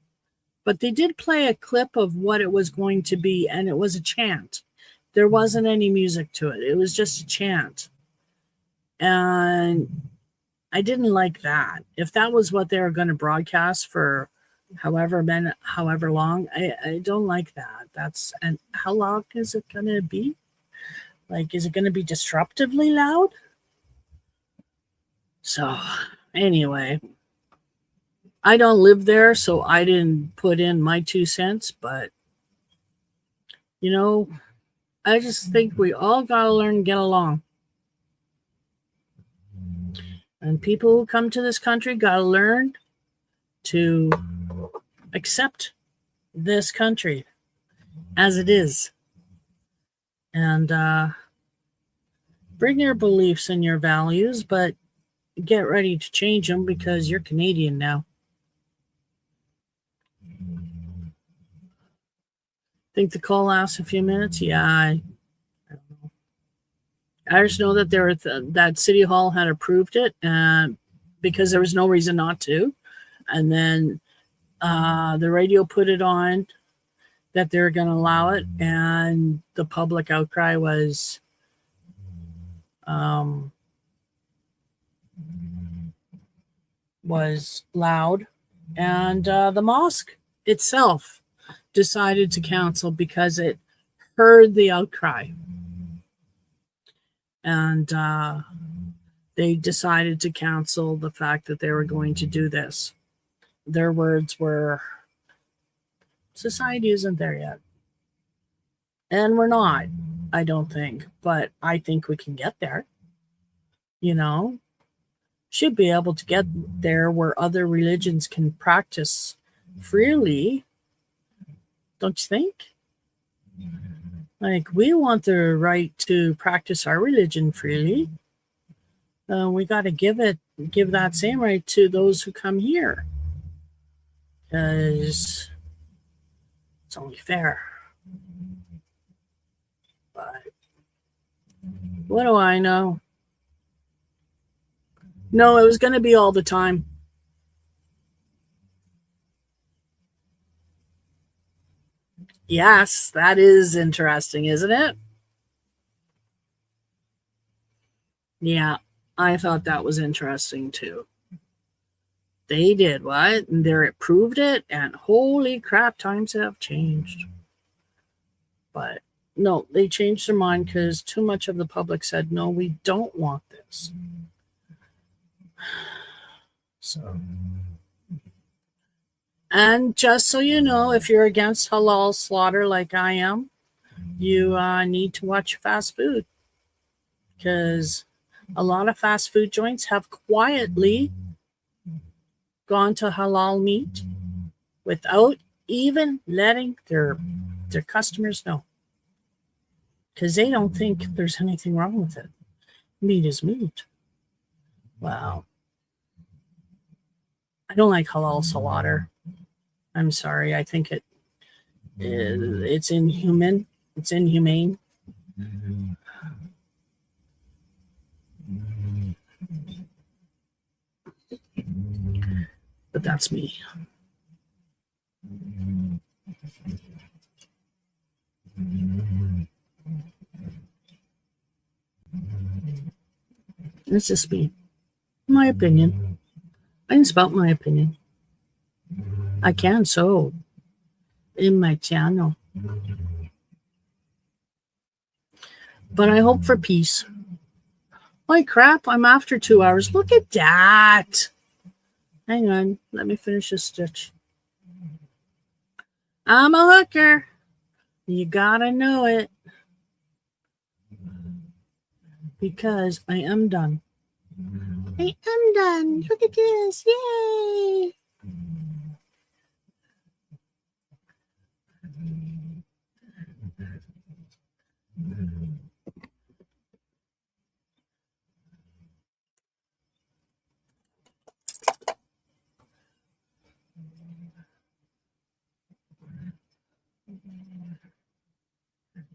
but they did play a clip of what it was going to be, and it was a chant. There wasn't any music to it. It was just a chant. And I didn't like that. If that was what they were going to broadcast for however long, I don't like that. And how loud is it going to be? Like, is it going to be disruptively loud? So, anyway, I don't live there, so I didn't put in my 2 cents, but, I just think we all got to learn to get along. And people who come to this country got to learn to accept this country as it is. And bring your beliefs and your values, but get ready to change them because you're Canadian now. Think the call lasts a few minutes? Yeah, I don't know. I just know that that City Hall had approved it because there was no reason not to. And then the radio put it on that they're going to allow it, and the public outcry was loud, and the mosque itself decided to cancel because it heard the outcry, and they decided to cancel the fact that they were going to do this. Their words were, society isn't there yet. And we're not, I don't think, but I think we can get there. Should be able to get there where other religions can practice freely. Don't you think? Like, we want the right to practice our religion freely. We got to give that same right to those who come here. Because it's only fair. But what do I know? No, it was going to be all the time. Yes, that is interesting, isn't it? Yeah, I thought that was interesting too. They did what? And they approved it, and holy crap, times have changed. But no, they changed their mind because too much of the public said, no, we don't want this. So, and just so you know, if you're against halal slaughter like I am, you need to watch fast food, because a lot of fast food joints have quietly gone to halal meat without even letting their their customers know. Because they don't think there's anything wrong with it. Meat is meat. Wow. I don't like halal slaughter. I'm sorry. I think it's inhuman. It's inhumane. But that's me. It's just me. My opinion. I can spout my opinion. I can so in my channel. But I hope for peace. My crap, I'm after 2 hours. Look at that. Hang on. Let me finish this stitch. I'm a hooker. You gotta know it. Because I am done. I am done. Look at this. Yay.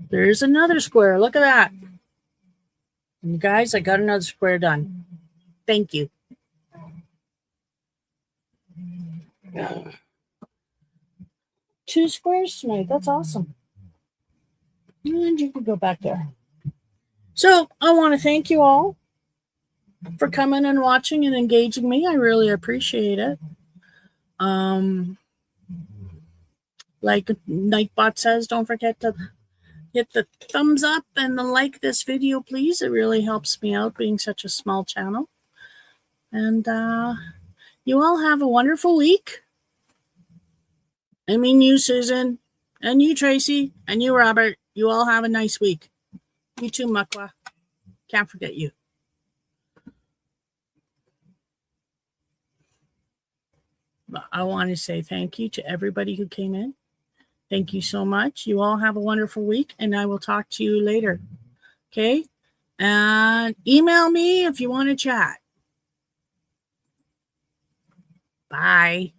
There's another square. Look at that. And guys, I got another square done. Thank you. Two squares tonight. That's awesome. And you can go back there. So I want to thank you all for coming and watching and engaging me. I really appreciate it. Like Nightbot says, don't forget to hit the thumbs up and the like this video, please. It really helps me out being such a small channel. And you all have a wonderful week. I mean, you, Susan, and you, Tracy, and you, Robert. You all have a nice week. You too, Mukwa. Can't forget you. But I want to say thank you to everybody who came in. Thank you so much. You all have a wonderful week, and I will talk to you later. Okay? And email me if you want to chat. Bye.